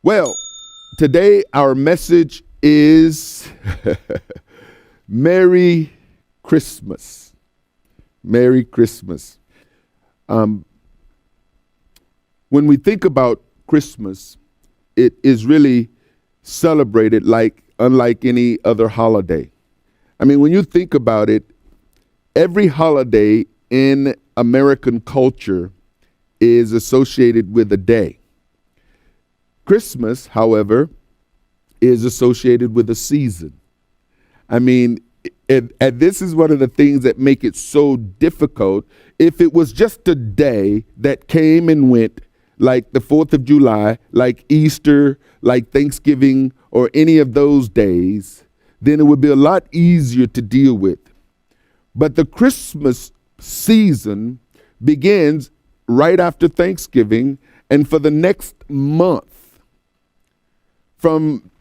Well, today our message is Merry Christmas. Merry Christmas. When we think about Christmas, it is really celebrated unlike any other holiday. I mean, when you think about it, every holiday in American culture is associated with a day. Christmas, however, is associated with a season. I mean, and this is one of the things that make it so difficult. If it was just a day that came and went, like the 4th of July, like Easter, like Thanksgiving, or any of those days, then it would be a lot easier to deal with. But the Christmas season begins right after Thanksgiving, and for the next month, from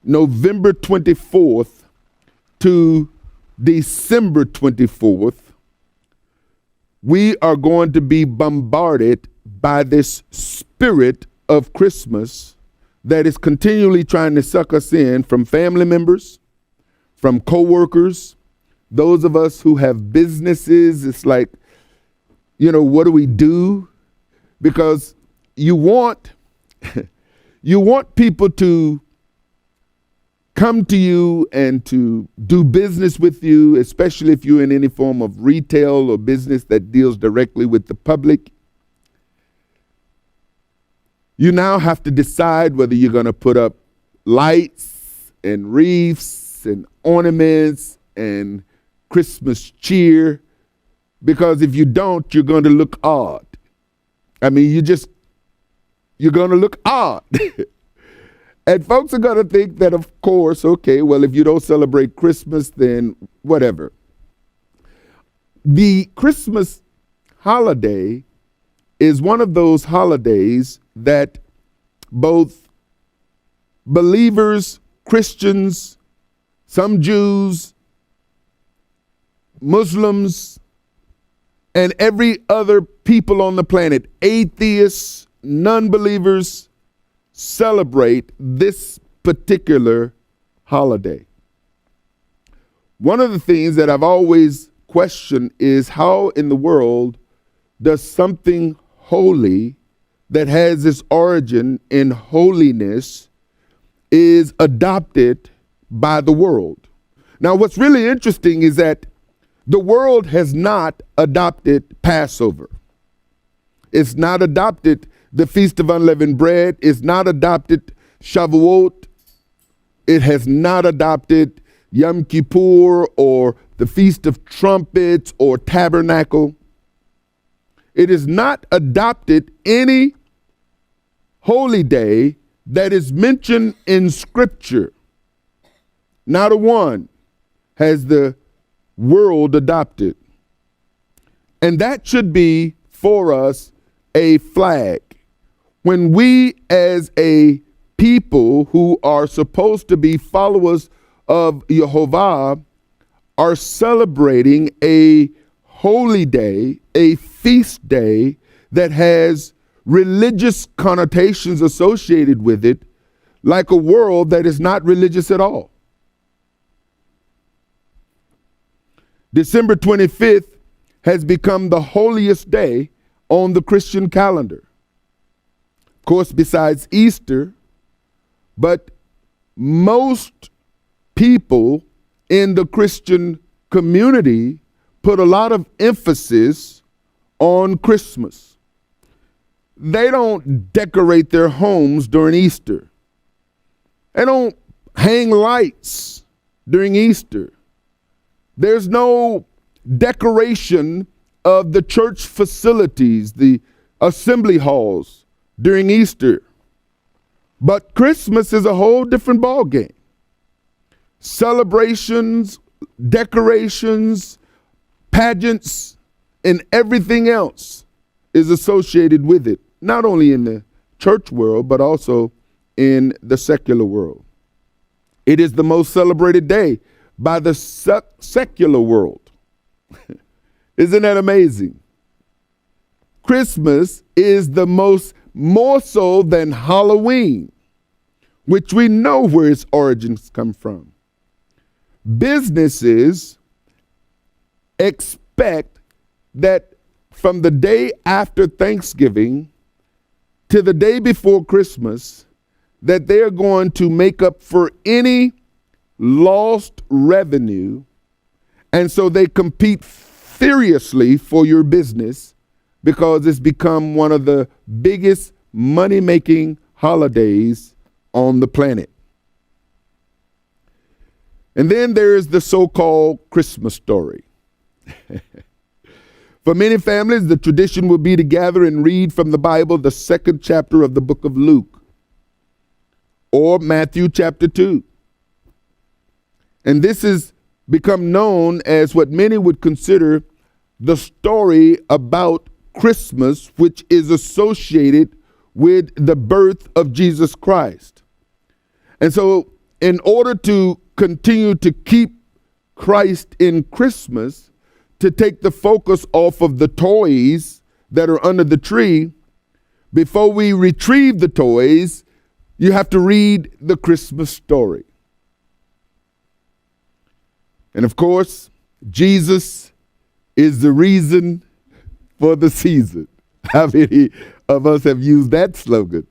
November 24th to December 24th, we are going to be bombarded by this spirit of Christmas that is continually trying to suck us in from family members, from coworkers, those of us who have businesses. It's like, what do we do? Because you want people to come to you and to do business with you, especially if you're in any form of retail or business that deals directly with the public. You now have to decide whether you're going to put up lights and wreaths and ornaments and Christmas cheer, because if you don't, you're going to look odd. I mean, you're going to look odd. And folks are going to think that, of course, okay, well, if you don't celebrate Christmas, then whatever. The Christmas holiday is one of those holidays that both believers, Christians, some Jews, Muslims, and every other people on the planet, atheists, non-believers, celebrate this particular holiday. One of the things that I've always questioned is how in the world does something holy that has its origin in holiness is adopted by the world. Now, what's really interesting is that the world has not adopted Passover. It's not adopted the Feast of Unleavened Bread. It's not adopted Shavuot. It has not adopted Yom Kippur or the Feast of Trumpets or Tabernacle. It has not adopted any holy day that is mentioned in Scripture. Not a one has the world adopted. And that should be for us a flag. When we as a people who are supposed to be followers of YeHoVaH are celebrating a holy day, a feast day that has religious connotations associated with it, like a world that is not religious at all. December 25th has become the holiest day on the Christian calendar. Of course, besides Easter, but most people in the Christian community put a lot of emphasis on Christmas. They don't decorate their homes during Easter. They don't hang lights during Easter. There's no decoration of the church facilities, the assembly halls during Easter. But Christmas is a whole different ballgame. Celebrations, decorations, pageants, and everything else is associated with it, not only in the church world, but also in the secular world. It is the most celebrated day by the secular world. Isn't that amazing? Christmas is the most more so than Halloween, which we know where its origins come from. Businesses expect that from the day after Thanksgiving to the day before Christmas, that they're going to make up for any lost revenue. And so they compete furiously for your business because it's become one of the biggest money-making holidays on the planet. And then there is the so-called Christmas story. For many families, the tradition will be to gather and read from the Bible the second chapter of the book of Luke or Matthew chapter 2. And this has become known as what many would consider the story about Christmas, which is associated with the birth of Jesus Christ. And so in order to continue to keep Christ in Christmas, to take the focus off of the toys that are under the tree, before we retrieve the toys, you have to read the Christmas story. And of course, Jesus is the reason for the season. How many of us have used that slogan?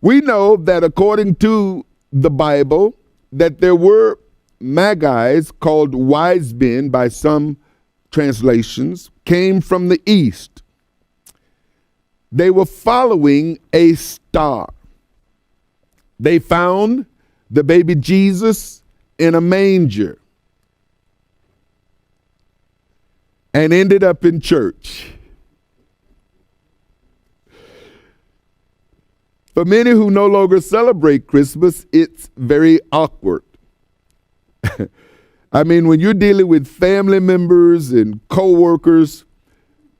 We know that according to the Bible, that there were Magi's, called wise men by some translations, came from the east. They were following a star. They found the baby Jesus in a manger and ended up in church. For many who no longer celebrate Christmas, it's very awkward. I mean, when you're dealing with family members and co-workers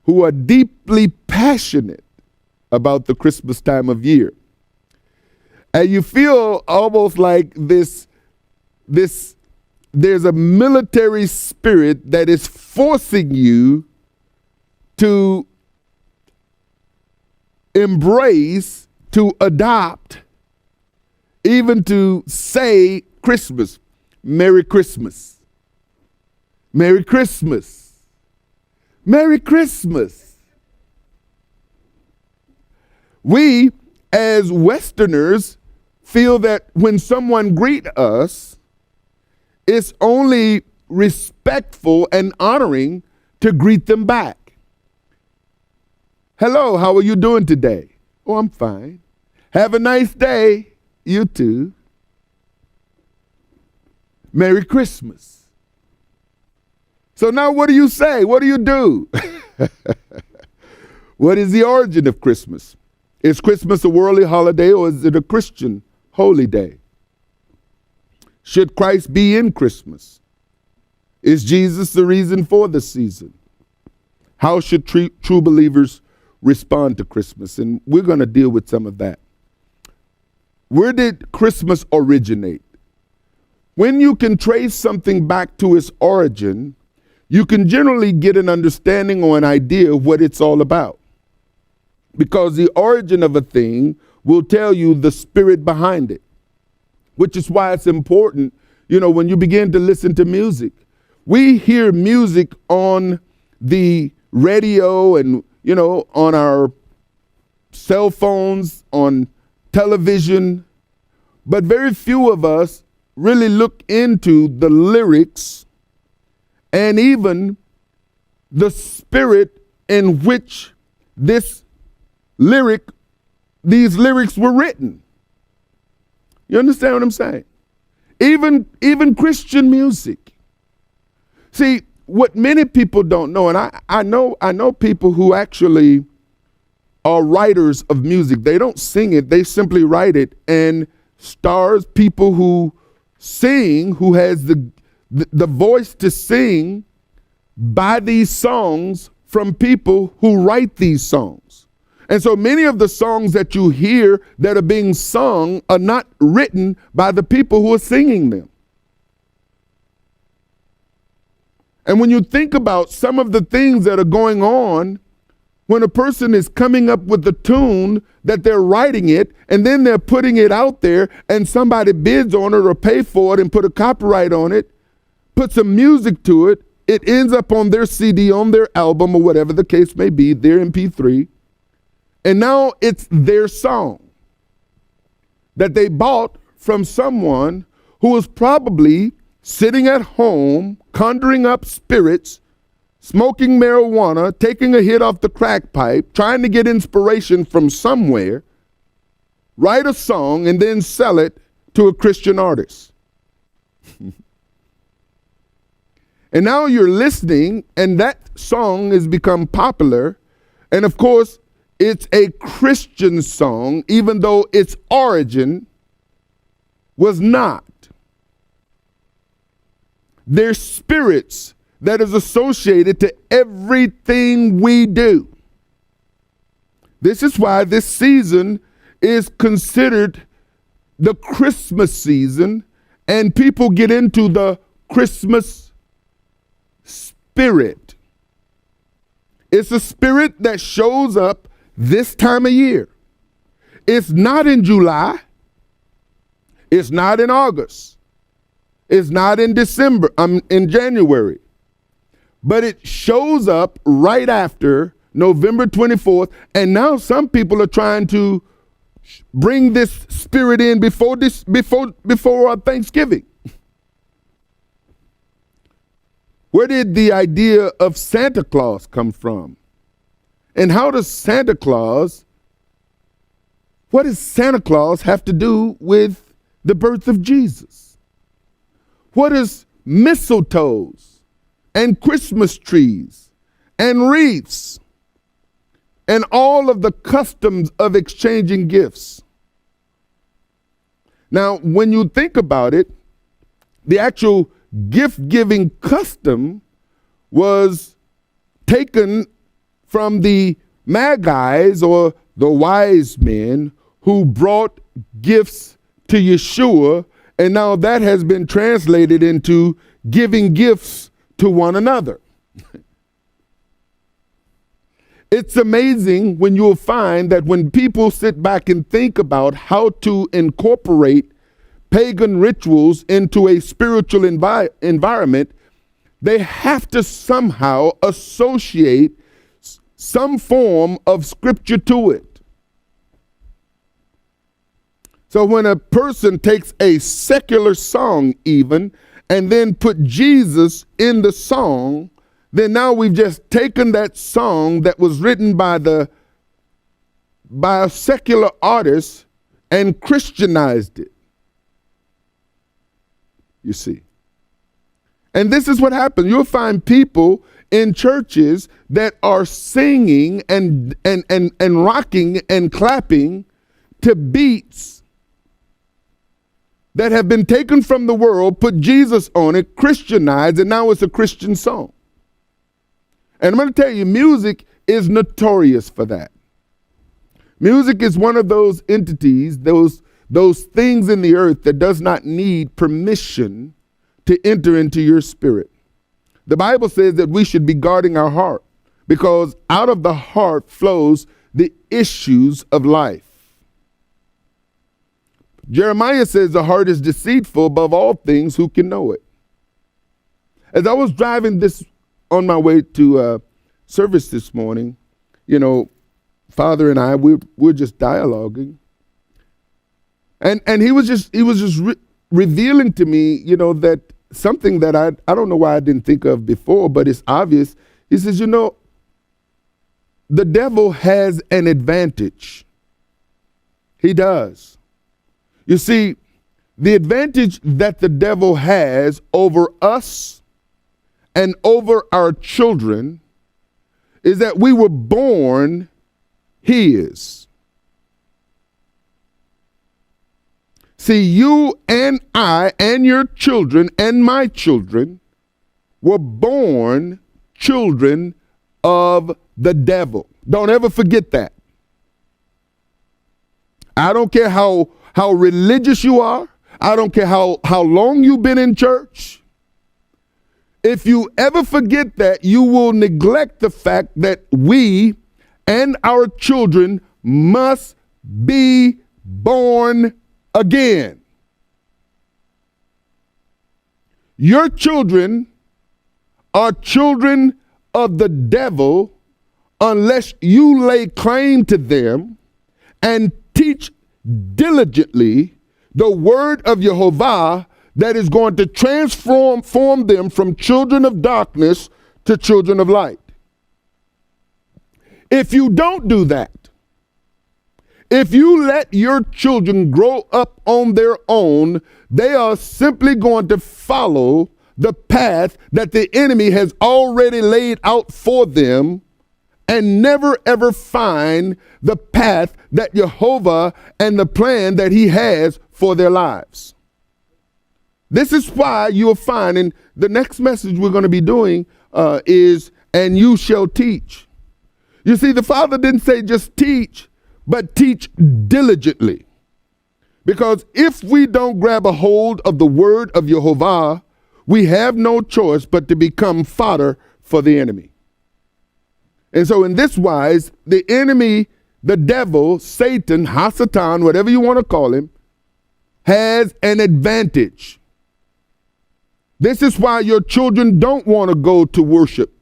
who are deeply passionate about the Christmas time of year, and you feel almost like there's a military spirit that is forcing you to embrace, to adopt, even to say Christmas. Merry Christmas. Merry Christmas. Merry Christmas. We, as Westerners, feel that when someone greets us, it's only respectful and honoring to greet them back. Hello, how are you doing today? Oh, I'm fine. Have a nice day. You too. Merry Christmas. So now what do you say? What do you do? What is the origin of Christmas? Is Christmas a worldly holiday or is it a Christian holy day? Should Christ be in Christmas? Is Jesus the reason for the season? How should true believers respond to Christmas? And we're going to deal with some of that. Where did Christmas originate? When you can trace something back to its origin, you can generally get an understanding or an idea of what it's all about. Because the origin of a thing will tell you the spirit behind it, which is why it's important, when you begin to listen to music. We hear music on the radio and, on our cell phones, on television, but very few of us really look into the lyrics and even the spirit in which these lyrics were written. You understand what I'm saying? Even Christian music. See, what many people don't know, and I know people who actually are writers of music. They don't sing it, they simply write it, and stars, people who sing, who has the voice to sing, buy these songs from people who write these songs. And so many of the songs that you hear that are being sung are not written by the people who are singing them. And when you think about some of the things that are going on when a person is coming up with the tune that they're writing it and then they're putting it out there and somebody bids on it or pay for it and put a copyright on it, put some music to it, it ends up on their CD, on their album, or whatever the case may be, their MP3. And now it's their song that they bought from someone who was probably sitting at home, conjuring up spirits, smoking marijuana, taking a hit off the crack pipe, trying to get inspiration from somewhere, write a song, and then sell it to a Christian artist. And now you're listening, and that song has become popular. And of course, it's a Christian song, even though its origin was not. There's spirits that is associated to everything we do. This is why this season is considered the Christmas season, and people get into the Christmas spirit. It's a spirit that shows up this time of year. It's not in July. It's not in August. It's not in December. In January. But it shows up right after November 24th. And now some people are trying to bring this spirit in before Thanksgiving. Where did the idea of Santa Claus come from? And how does Santa Claus, what does Santa Claus have to do with the birth of Jesus? What is mistletoes and Christmas trees and wreaths and all of the customs of exchanging gifts? Now, when you think about it, the actual gift-giving custom was taken from the Magi's or the wise men who brought gifts to Yeshua, and now that has been translated into giving gifts to one another. It's amazing when you'll find that when people sit back and think about how to incorporate pagan rituals into a spiritual environment, they have to somehow associate some form of scripture to it. So when a person takes a secular song even and then put Jesus in the song, then now we've just taken that song that was written by a secular artist and Christianized it. You see. And this is what happens. You'll find people in churches that are singing and rocking and clapping to beats that have been taken from the world, put Jesus on it, Christianized, and now it's a Christian song. And I'm going to tell you, music is notorious for that. Music is one of those entities, those things in the earth that does not need permission to enter into your spirit. The Bible says that we should be guarding our heart because out of the heart flows the issues of life. Jeremiah says the heart is deceitful above all things, who can know it? As I was driving this on my way to service this morning, Father and I, we're just dialoguing. And he was just revealing to me, that something that I don't know why I didn't think of before, but it's obvious. He says, the devil has an advantage. He does. You see, the advantage that the devil has over us and over our children is that we were born his. See, you and I and your children and my children were born children of the devil. Don't ever forget that. I don't care how religious you are. I don't care how long you've been in church. If you ever forget that, you will neglect the fact that we, and our children must be born again. Your children are children of the devil unless you lay claim to them and teach diligently the word of YeHoVaH that is going to transform them from children of darkness to children of light. If you don't do that, if you let your children grow up on their own, they are simply going to follow the path that the enemy has already laid out for them and never ever find the path that YeHoVaH and the plan that he has for their lives. This is why you'll find, and the next message we're going to be doing is, and you shall teach. You see, the Father didn't say just teach, but teach diligently. Because if we don't grab a hold of the word of YeHoVaH, we have no choice but to become fodder for the enemy. And so in this wise, the enemy, the devil, Satan, Hasatan, whatever you want to call him, has an advantage. This is why your children don't want to go to worship.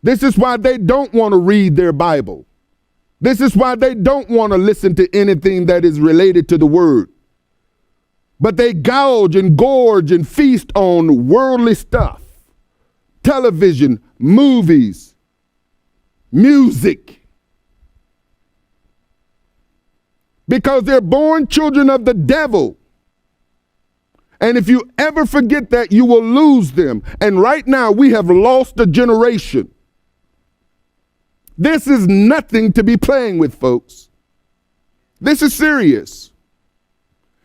This is why they don't want to read their Bible. This is why they don't want to listen to anything that is related to the word. But they gouge and gorge and feast on worldly stuff, television, movies, music. Because they're born children of the devil. And if you ever forget that, you will lose them. And right now we have lost a generation. This is nothing to be playing with, folks. This is serious.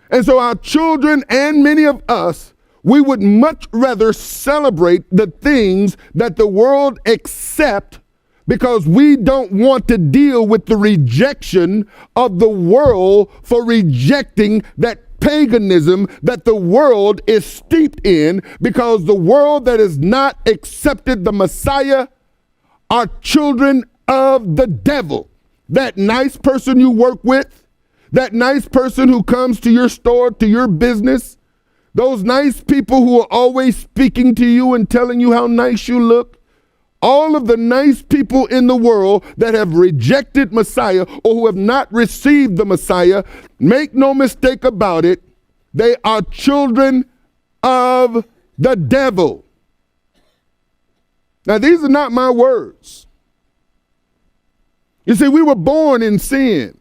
And so our children and many of us, we would much rather celebrate the things that the world accepts because we don't want to deal with the rejection of the world for rejecting that paganism that the world is steeped in, because the world that has not accepted the Messiah are children of the devil. That nice person you work with, that nice person who comes to your store, to your business, those nice people who are always speaking to you and telling you how nice you look, all of the nice people in the world that have rejected Messiah or who have not received the Messiah, make no mistake about it, they are children of the devil. Now, these are not my words. You see, we were born in sin.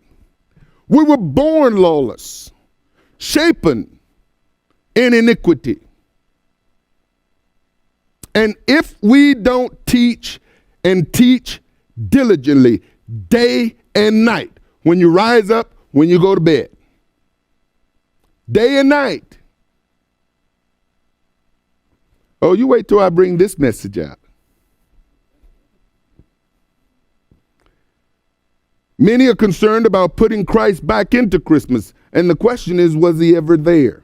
We were born lawless, shapen in iniquity. And if we don't teach and teach diligently, day and night, when you rise up, when you go to bed, day and night. Oh, you wait till I bring this message out. Many are concerned about putting Christ back into Christmas. And the question is, was he ever there?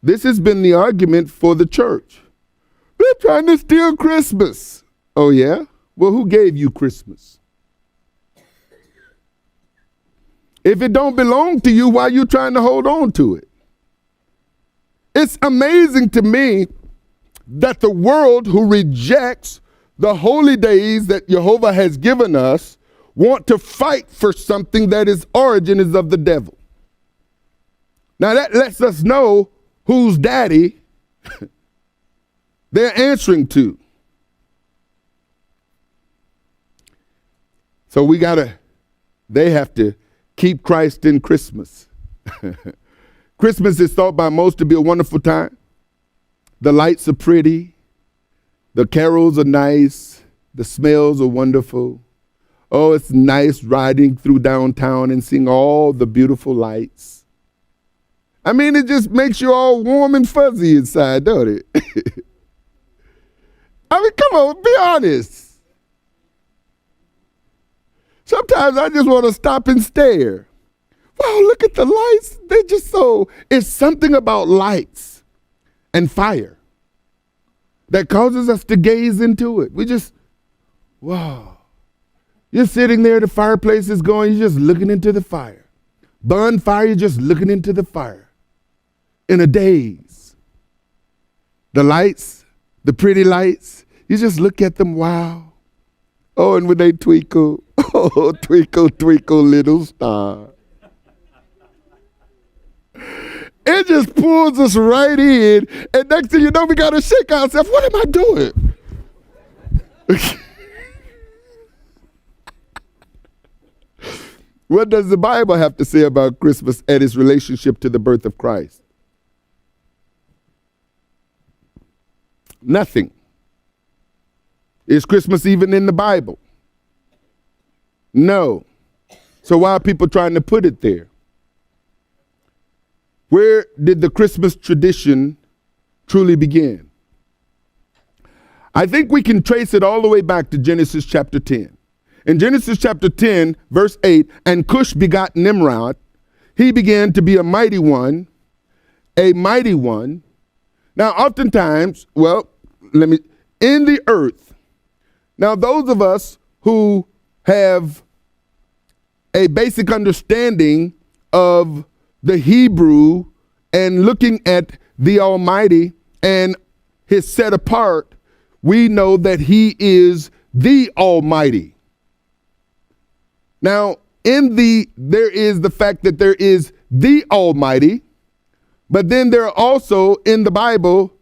This has been the argument for the church. They're trying to steal Christmas. Oh, yeah? Well, who gave you Christmas? If it don't belong to you, why are you trying to hold on to it? It's amazing to me that the world who rejects the holy days that YeHoVaH has given us want to fight for something that its origin is of the devil. Now that lets us know whose daddy they're answering to. So they have to keep Christ in Christmas. Christmas is thought by most to be a wonderful time. The lights are pretty. The carols are nice. The smells are wonderful. Oh, it's nice riding through downtown and seeing all the beautiful lights. I mean, it just makes you all warm and fuzzy inside, don't it? I mean, come on, be honest. Sometimes I just want to stop and stare. Wow, look at the lights. They're just it's something about lights and fire that causes us to gaze into it. We just, wow. You're sitting there, the fireplace is going, you're just looking into the fire. Bonfire, you're just looking into the fire. In a daze. The lights, the pretty lights, you just look at them, wow. Oh, and when they twinkle, oh, twinkle, twinkle, little star. It just pulls us right in, and next thing you know, we got to shake ourselves. What am I doing? What does the Bible have to say about Christmas and its relationship to the birth of Christ? Nothing. Is Christmas even in the Bible? No. So why are people trying to put it there? Where did the Christmas tradition truly begin? I think we can trace it all the way back to Genesis chapter 10. In Genesis chapter 10, verse 8, and Cush begot Nimrod. He began to be a mighty one. Now, oftentimes, in the earth, now those of us who have a basic understanding of the Hebrew and looking at the Almighty and his set apart, we know that he is the Almighty. Now, there is the fact that there is the Almighty, but then there are also in the Bible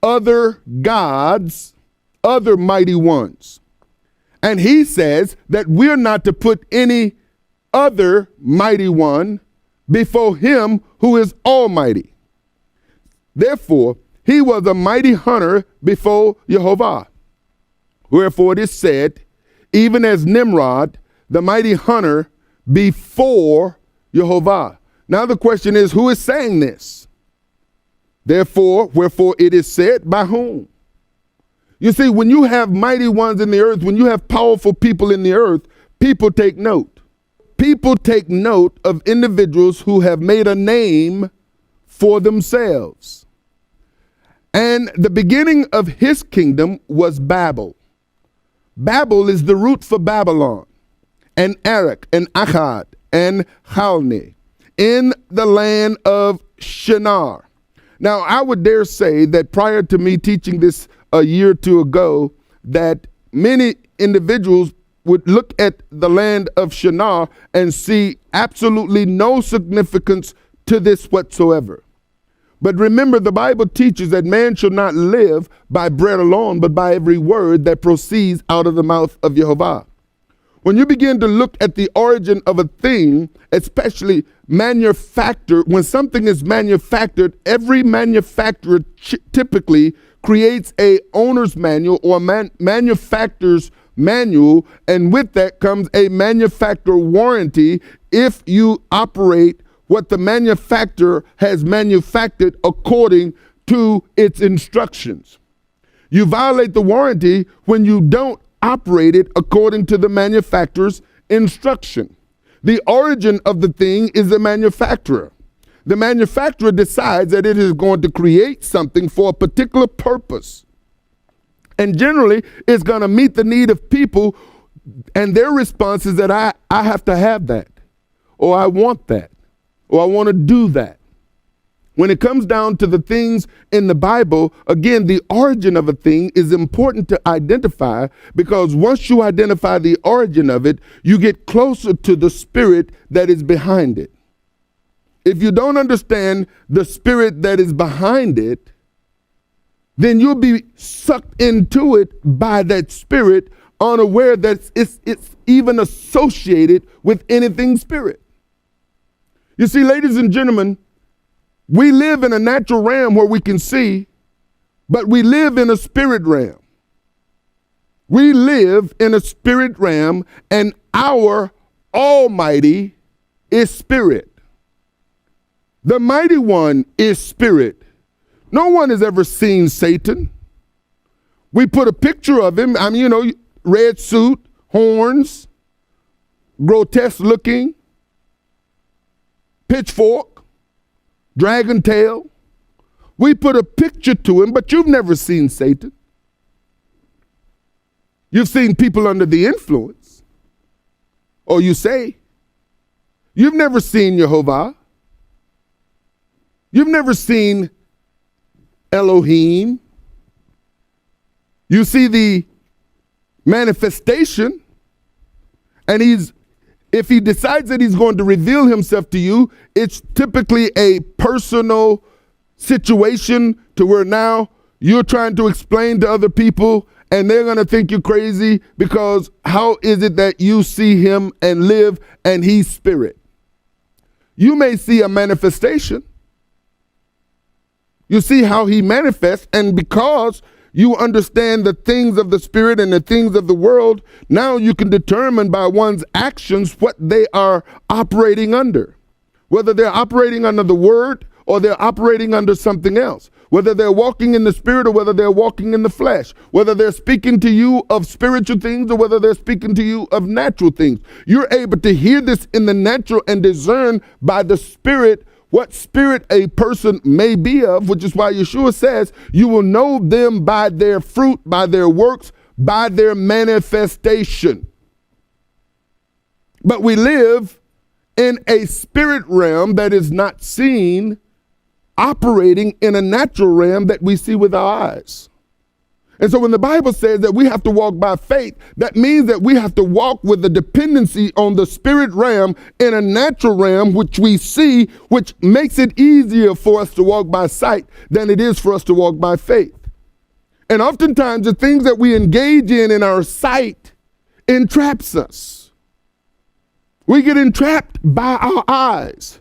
other gods, other mighty ones. And he says that we're not to put any other mighty one before him who is almighty. Therefore, he was a mighty hunter before YeHoVaH. Wherefore it is said, even as Nimrod, the mighty hunter before YeHoVaH. Now the question is, who is saying this? Wherefore it is said, by whom? You see, when you have mighty ones in the earth, when you have powerful people in the earth, people take note. People take note of individuals who have made a name for themselves. And the beginning of his kingdom was Babel. Babel is the root for Babylon, and Arak, and Akkad, and Chalne, in the land of Shinar. Now, I would dare say that prior to me teaching this a year or two ago, that many individuals would look at the land of Shinar and see absolutely no significance to this whatsoever. But remember, the Bible teaches that man shall not live by bread alone, but by every word that proceeds out of the mouth of YeHoVaH. When you begin to look at the origin of a thing, especially when something is manufactured, every manufacturer typically creates a owner's manual or manufacturer's manual, and with that comes a manufacturer warranty if you operate what the manufacturer has manufactured according to its instructions. You violate the warranty when you don't operate it according to the manufacturer's instruction. The origin of the thing is the manufacturer. The manufacturer decides that it is going to create something for a particular purpose. And generally, it's going to meet the need of people, and their response is that I have to have that, or I want that, or I want to do that. When it comes down to the things in the Bible, again, the origin of a thing is important to identify, because once you identify the origin of it, you get closer to the spirit that is behind it. If you don't understand the spirit that is behind it, then you'll be sucked into it by that spirit, unaware that it's even associated with anything spirit. You see, ladies and gentlemen, we live in a natural realm where we can see, but we live in a spirit realm. We live in a spirit realm, and our Almighty is spirit. The Mighty One is spirit. No one has ever seen Satan. We put a picture of him, red suit, horns, grotesque looking, pitchfork, dragon tail. We put a picture to him, but you've never seen Satan. You've seen people under the influence. Or you say, you've never seen YeHoVaH. You've never seen Elohim. You see the manifestation, and if he decides that he's going to reveal himself to you, it's typically a personal situation to where now you're trying to explain to other people and they're going to think you're crazy because how is it that you see him and live and he's spirit? You may see a manifestation. You see how he manifests, and because you understand the things of the spirit and the things of the world, now you can determine by one's actions what they are operating under. Whether they're operating under the word or they're operating under something else. Whether they're walking in the spirit or whether they're walking in the flesh. Whether they're speaking to you of spiritual things or whether they're speaking to you of natural things. You're able to hear this in the natural and discern by the spirit what spirit a person may be of, which is why Yeshua says, you will know them by their fruit, by their works, by their manifestation. But we live in a spirit realm that is not seen, operating in a natural realm that we see with our eyes. And so when the Bible says that we have to walk by faith, that means that we have to walk with the dependency on the spirit realm in a natural realm, which we see, which makes it easier for us to walk by sight than it is for us to walk by faith. And oftentimes the things that we engage in our sight entraps us. We get entrapped by our eyes.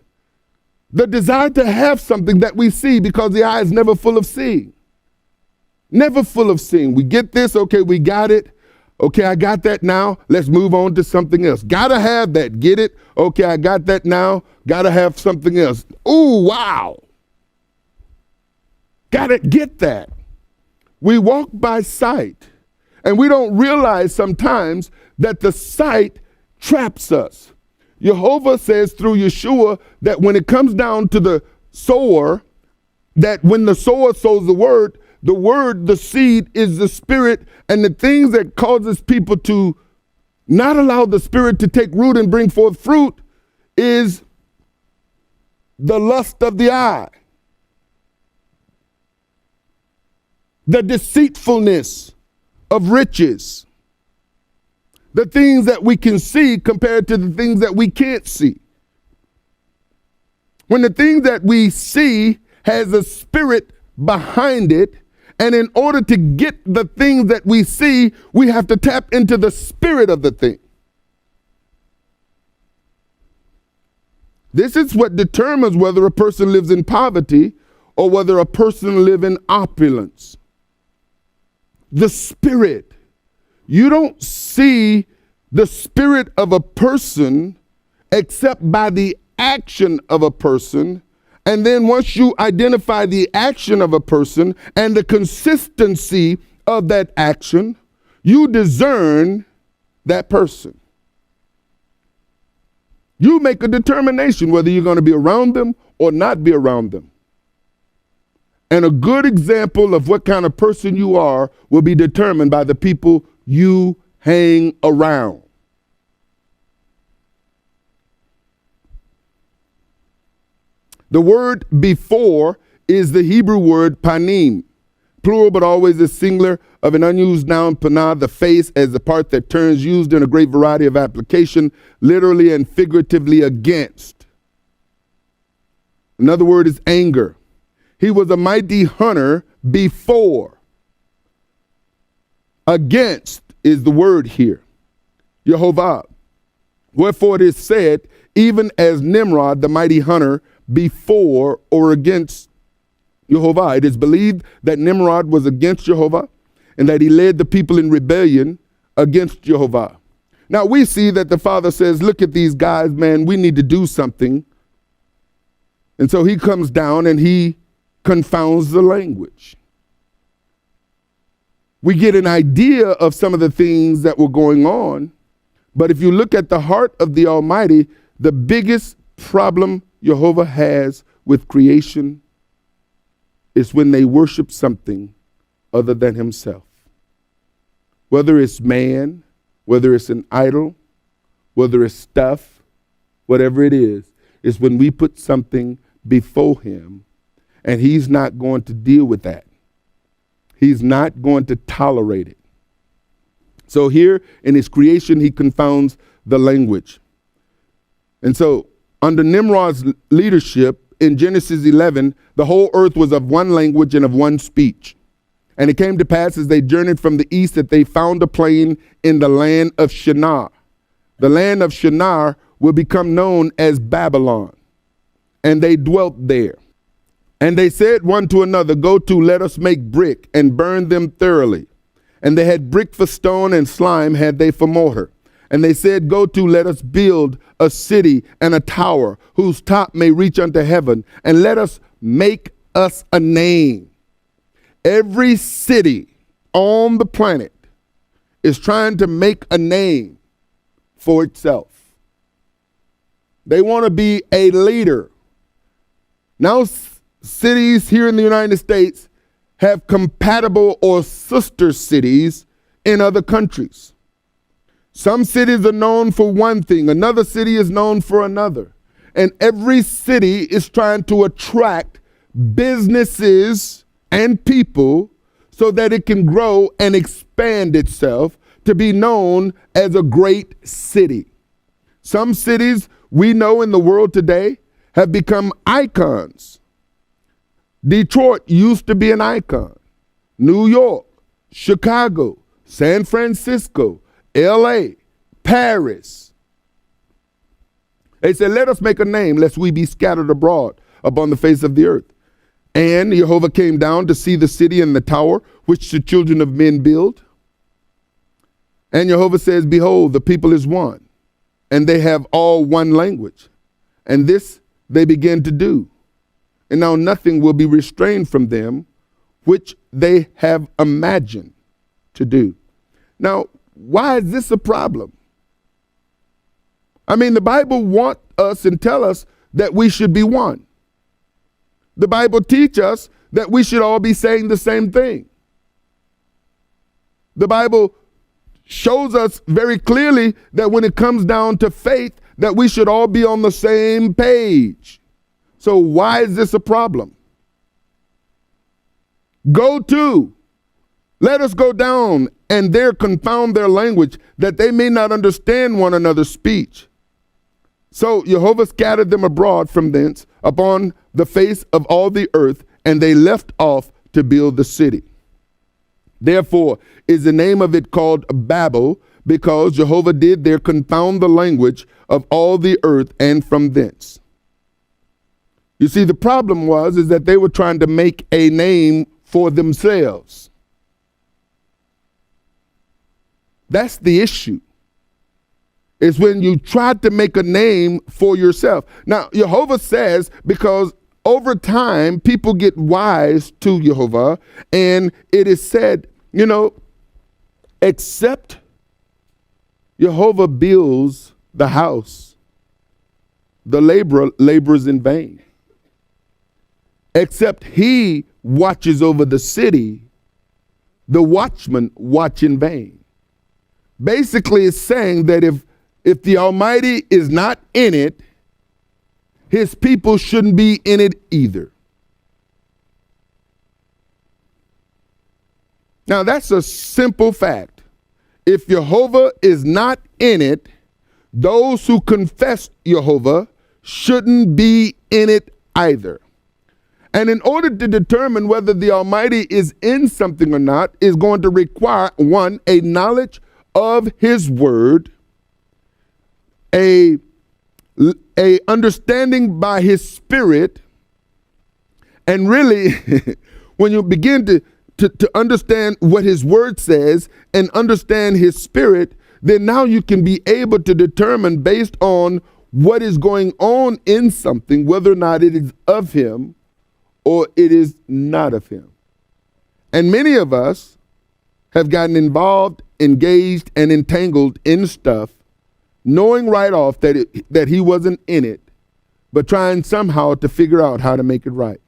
The desire to have something that we see because the eye is never full of seeing. Never full of seeing. We get this, okay, we got it. Okay, I got that now. Let's move on to something else. Gotta have that. Get it? Okay, I got that now. Gotta have something else. Ooh, wow. Gotta get that. We walk by sight, and we don't realize sometimes that the sight traps us. YeHoVaH says through Yeshua that when it comes down to the sower, that when the sower sows the word, the seed is the spirit, and the things that causes people to not allow the spirit to take root and bring forth fruit is the lust of the eye, the deceitfulness of riches, the things that we can see compared to the things that we can't see. When the thing that we see has a spirit behind it, and in order to get the things that we see, we have to tap into the spirit of the thing. This is what determines whether a person lives in poverty or whether a person lives in opulence. The spirit. You don't see the spirit of a person except by the action of a person. And then once you identify the action of a person and the consistency of that action, you discern that person. You make a determination whether you're going to be around them or not be around them. And a good example of what kind of person you are will be determined by the people you hang around. The word before is the Hebrew word panim, plural but always a singular of an unused noun, panah, the face, as the part that turns, used in a great variety of application, literally and figuratively against. Another word is anger. He was a mighty hunter before. Against is the word here, YeHoVaH. Wherefore it is said, even as Nimrod, the mighty hunter, before or against YeHoVaH. It is believed that Nimrod was against YeHoVaH and that he led the people in rebellion against YeHoVaH. Now we see that the Father says, look at these guys, man, we need to do something. And so he comes down and he confounds the language. We get an idea of some of the things that were going on, but if you look at the heart of the Almighty, the biggest problem YeHoVaH has with creation is when they worship something other than himself. Whether it's man, whether it's an idol, whether it's stuff, whatever it is when we put something before him, and he's not going to deal with that. He's not going to tolerate it. So here in his creation, he confounds the language. And so under Nimrod's leadership in Genesis 11, the whole earth was of one language and of one speech. And it came to pass as they journeyed from the east that they found a plain in the land of Shinar. The land of Shinar will become known as Babylon. And they dwelt there. And they said one to another, go to, let us make brick and burn them thoroughly. And they had brick for stone and slime had they for mortar. And they said, go to, let us build a city and a tower whose top may reach unto heaven. And let us make us a name. Every city on the planet is trying to make a name for itself. They want to be a leader. Now, cities here in the United States have compatible or sister cities in other countries. Some cities are known for one thing, another city is known for another. And every city is trying to attract businesses and people so that it can grow and expand itself to be known as a great city. Some cities we know in the world today have become icons. Detroit used to be an icon. New York, Chicago, San Francisco, LA, Paris. They said, let us make a name lest we be scattered abroad upon the face of the earth. And YeHoVaH came down to see the city and the tower which the children of men build. And YeHoVaH says, behold, the people is one, and they have all one language. And this they begin to do. And now nothing will be restrained from them, which they have imagined to do. Now, why is this a problem? I mean, the Bible wants us and tell us that we should be one. The Bible teaches us that we should all be saying the same thing. The Bible shows us very clearly that when it comes down to faith, that we should all be on the same page. So why is this a problem? Go to, let us go down and there confound their language, that they may not understand one another's speech. So YeHoVaH scattered them abroad from thence upon the face of all the earth, and they left off to build the city. Therefore is the name of it called Babel, because YeHoVaH did there confound the language of all the earth, and from thence. You see, the problem is that they were trying to make a name for themselves. That's the issue. It's when you try to make a name for yourself. Now, YeHoVaH says, because over time, people get wise to YeHoVaH, and it is said, you know, except YeHoVaH builds the house, the laborer labors in vain. Except he watches over the city, the watchman watch in vain. Basically, it's saying that if the Almighty is not in it, his people shouldn't be in it either. Now, that's a simple fact. If YeHoVaH is not in it, those who confess YeHoVaH shouldn't be in it either. And in order to determine whether the Almighty is in something or not is going to require, one, a knowledge of his word, a understanding by his spirit, and really, when you begin to understand what his word says and understand his spirit, then now you can be able to determine based on what is going on in something, whether or not it is of him or it is not of him. And many of us have gotten involved, engaged, and entangled in stuff, knowing right off that he wasn't in it, but trying somehow to figure out how to make it right.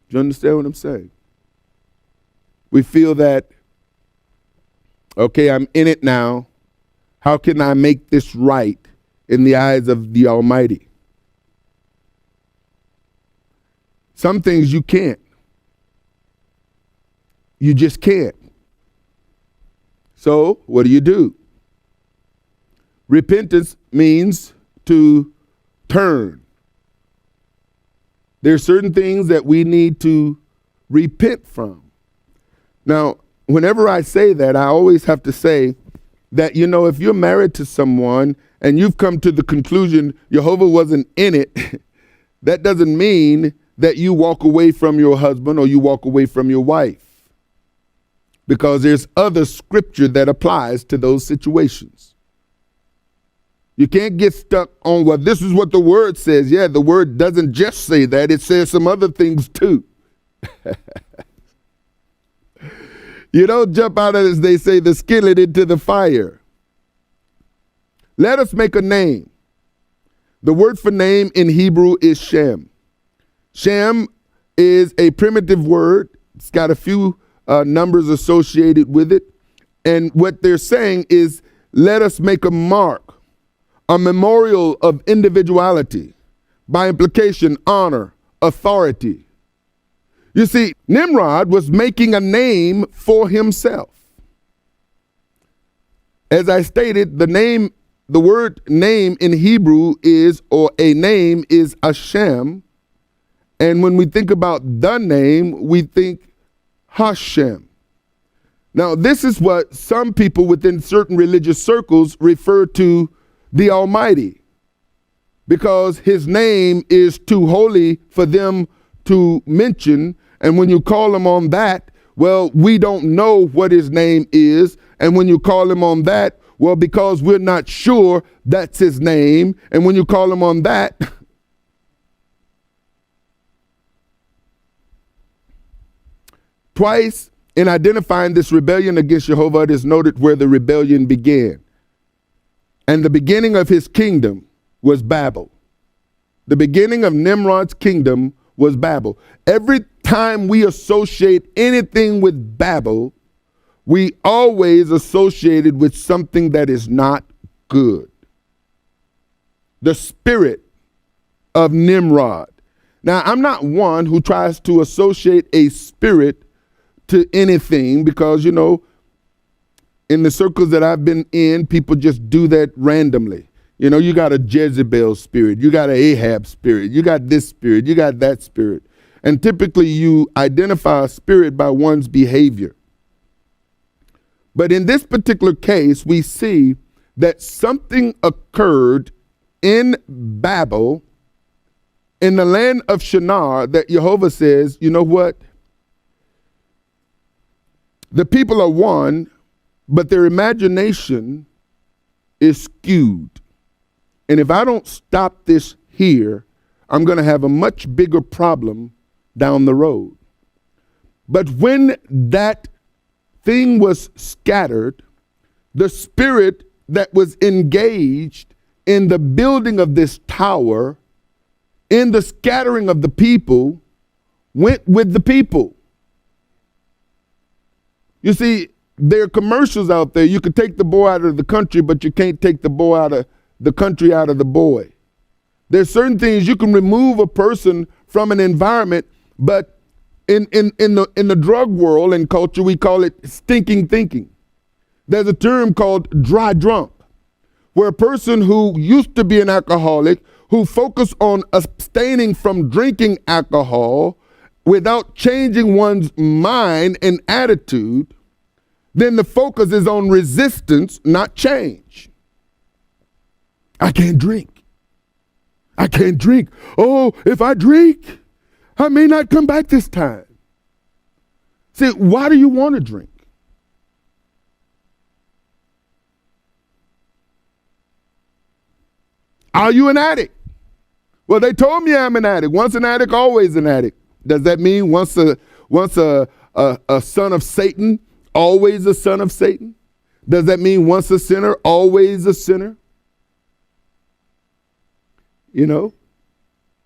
Do you understand what I'm saying? We feel that, okay, I'm in it now. How can I make this right in the eyes of the Almighty? Some things you can't. You just can't. So what do? Repentance means to turn. There are certain things that we need to repent from. Now, whenever I say that, I always have to say that, if you're married to someone and you've come to the conclusion YeHoVaH wasn't in it, that doesn't mean that you walk away from your husband or you walk away from your wife. Because there's other scripture that applies to those situations. You can't get stuck on, well, this is what the word says. Yeah, the word doesn't just say that. It says some other things too. You don't jump out of, as they say, the skillet into the fire. Let us make a name. The word for name in Hebrew is Shem. Shem is a primitive word. It's got a few numbers associated with it. And what they're saying is, let us make a mark, a memorial of individuality, by implication, honor, authority. You see, Nimrod was making a name for himself. As I stated, the word name in Hebrew is, or a name is Hashem. And when we think about the name, we think Hashem. Now, this is what some people within certain religious circles refer to the Almighty, because his name is too holy for them to mention. And when you call him on that, well, we don't know what his name is. And when you call him on that, well, because we're not sure that's his name. And when you call him on that, twice in identifying this rebellion against YeHoVaH, it is noted where the rebellion began. And the beginning of his kingdom was Babel. The beginning of Nimrod's kingdom was Babel. Every time we associate anything with Babel, we always associate it with something that is not good. The spirit of Nimrod. Now, I'm not one who tries to associate a spirit to anything because, in the circles that I've been in, people just do that randomly. You got a Jezebel spirit, you got an Ahab spirit, you got this spirit, you got that spirit. And typically you identify a spirit by one's behavior. But in this particular case, we see that something occurred in Babel, in the land of Shinar, that YeHoVaH says, you know what? The people are one, but their imagination is skewed. And if I don't stop this here, I'm going to have a much bigger problem down the road. But when that thing was scattered, the spirit that was engaged in the building of this tower, in the scattering of the people, went with the people. You see, there are commercials out there. You could take the boy out of the country, but you can't take the boy out of the country out of the boy. There's certain things you can remove a person from an environment, but in the drug world and culture, we call it stinking thinking. There's a term called dry drunk, where a person who used to be an alcoholic, who focused on abstaining from drinking alcohol without changing one's mind and attitude, then the focus is on resistance, not change. I can't drink. I can't drink. Oh, if I drink, I may not come back this time. See, why do you want to drink? Are you an addict? Well, they told me I'm an addict. Once an addict, always an addict. Does that mean once a son of Satan, always a son of Satan? Does that mean once a sinner, always a sinner?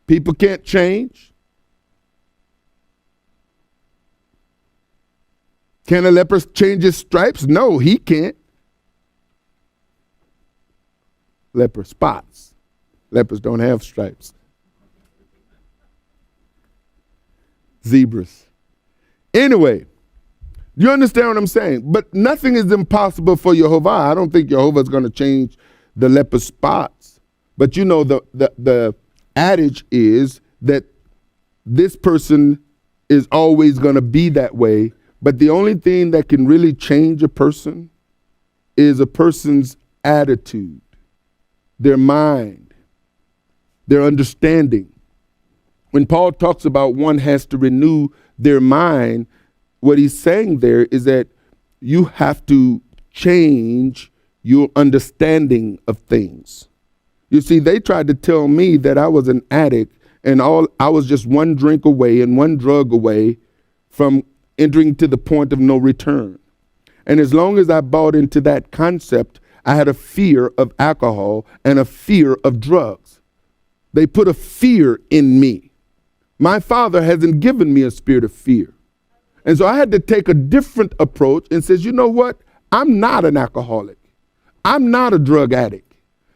People can't change. Can a leper change his stripes? No, he can't. Leper spots. Lepers don't have stripes. Zebras. Anyway, you understand what I'm saying? But nothing is impossible for YeHoVaH. I don't think YeHoVaH is going to change the leper spots. But you know, the adage is that this person is always going to be that way. But the only thing that can really change a person is a person's attitude, their mind, their understanding. When Paul talks about one has to renew their mind, what he's saying there is that you have to change your understanding of things. You see, they tried to tell me that I was an addict and I was just one drink away and one drug away from entering to the point of no return. And as long as I bought into that concept, I had a fear of alcohol and a fear of drugs. They put a fear in me. My Father hasn't given me a spirit of fear. And so I had to take a different approach and says, you know what? I'm not an alcoholic. I'm not a drug addict.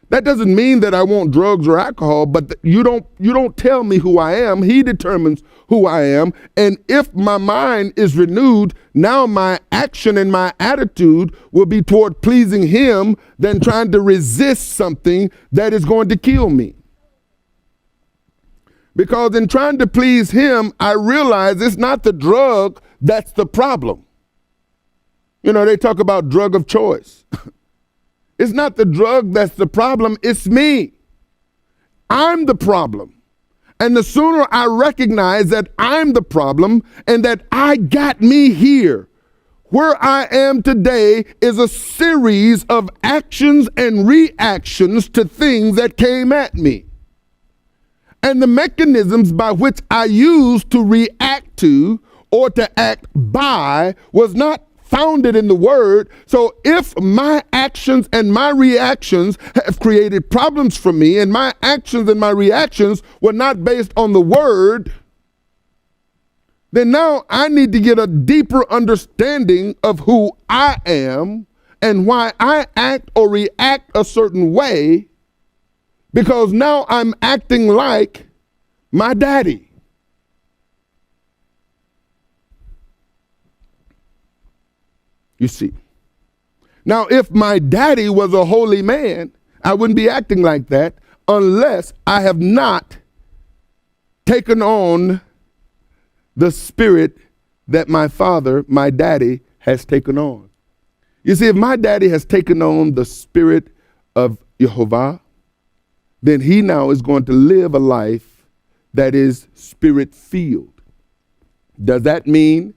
That doesn't mean that I want drugs or alcohol, but you don't tell me who I am. He determines who I am. And if my mind is renewed, now my action and my attitude will be toward pleasing him than trying to resist something that is going to kill me. Because in trying to please him, I realize it's not the drug that's the problem. You know, they talk about drug of choice. It's not the drug that's the problem, it's me. I'm the problem. And the sooner I recognize that I'm the problem and that I got me here, where I am today is a series of actions and reactions to things that came at me. And the mechanisms by which I used to react to or to act by was not founded in the word. So if my actions and my reactions have created problems for me and my actions and my reactions were not based on the word, then now I need to get a deeper understanding of who I am and why I act or react a certain way, because now I'm acting like my daddy. You see. Now, if my daddy was a holy man, I wouldn't be acting like that unless I have not taken on the spirit that my father, my daddy, has taken on. You see, if my daddy has taken on the spirit of YeHoVaH, then he now is going to live a life that is spirit-filled. Does that mean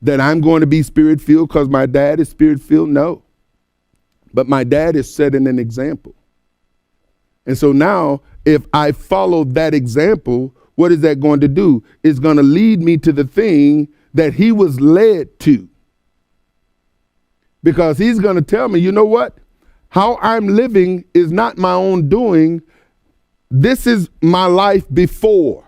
that I'm going to be spirit-filled because my dad is spirit-filled? No. But my dad is setting an example. And so now, if I follow that example, what is that going to do? It's going to lead me to the thing that he was led to. Because he's going to tell me, you know what? How I'm living is not my own doing. This is my life before.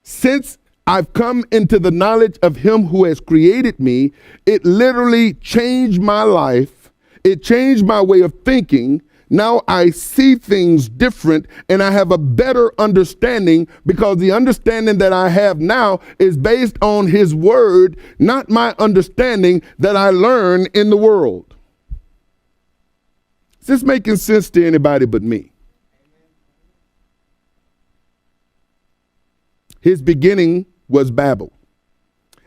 Since I've come into the knowledge of him who has created me, it literally changed my life. It changed my way of thinking. Now I see things different and I have a better understanding, because the understanding that I have now is based on his word, not my understanding that I learn in the world. Is this making sense to anybody but me? His beginning was Babel.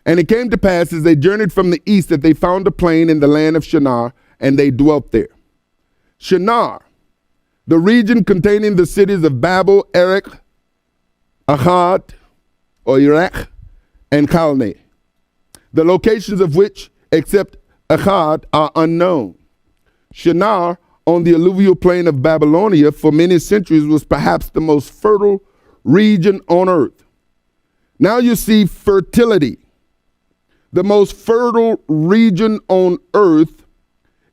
And it came to pass as they journeyed from the east that they found a plain in the land of Shinar, and they dwelt there. Shinar, the region containing the cities of Babel, Erech, Akkad, or Erech, and Calneh, the locations of which, except Akkad, are unknown. Shinar, on the alluvial plain of Babylonia, for many centuries was perhaps the most fertile region on earth. Now you see fertility. The most fertile region on earth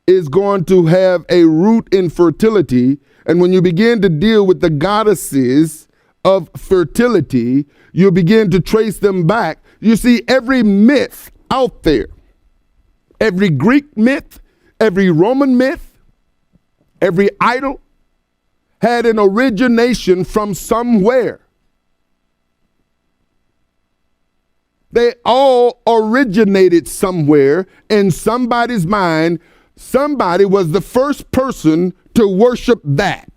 is going to have a root in fertility. And when you begin to deal with the goddesses of fertility, you begin to trace them back. You see, every myth out there every Greek myth, every Roman myth, every idol had an origination from somewhere. They all originated somewhere in somebody's mind. Somebody was the first person to worship that.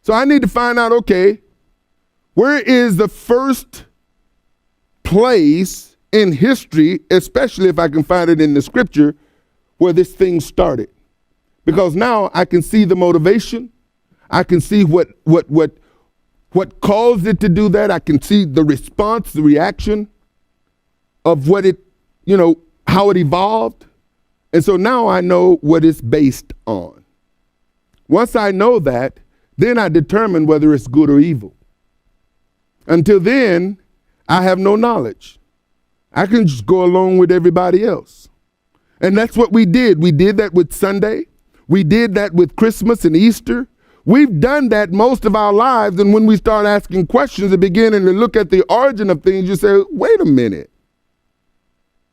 So I need to find out, okay, where is the first place in history, especially if I can find it in the scripture, where this thing started? Because now I can see the motivation. I can see what caused it to do that. I can see the response, the reaction of what it, how it evolved. And so now I know what it's based on. Once I know that, then I determine whether it's good or evil. Until then, I have no knowledge. I can just go along with everybody else. And that's what we did. We did that with Sunday. We did that with Christmas and Easter. We've done that most of our lives. And when we start asking questions and beginning to look at the origin of things, you say, wait a minute.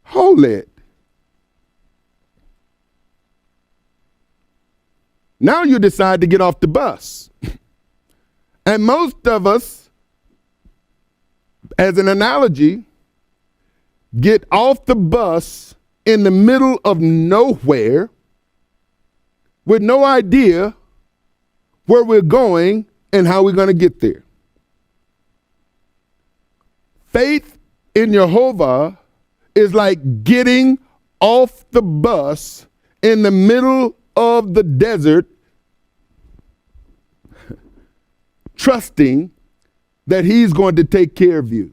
Hold it. Now you decide to get off the bus. And most of us, as an analogy, get off the bus in the middle of nowhere with no idea where we're going and how we're going to get there. Faith in YeHoVaH is like getting off the bus in the middle of the desert, trusting that he's going to take care of you.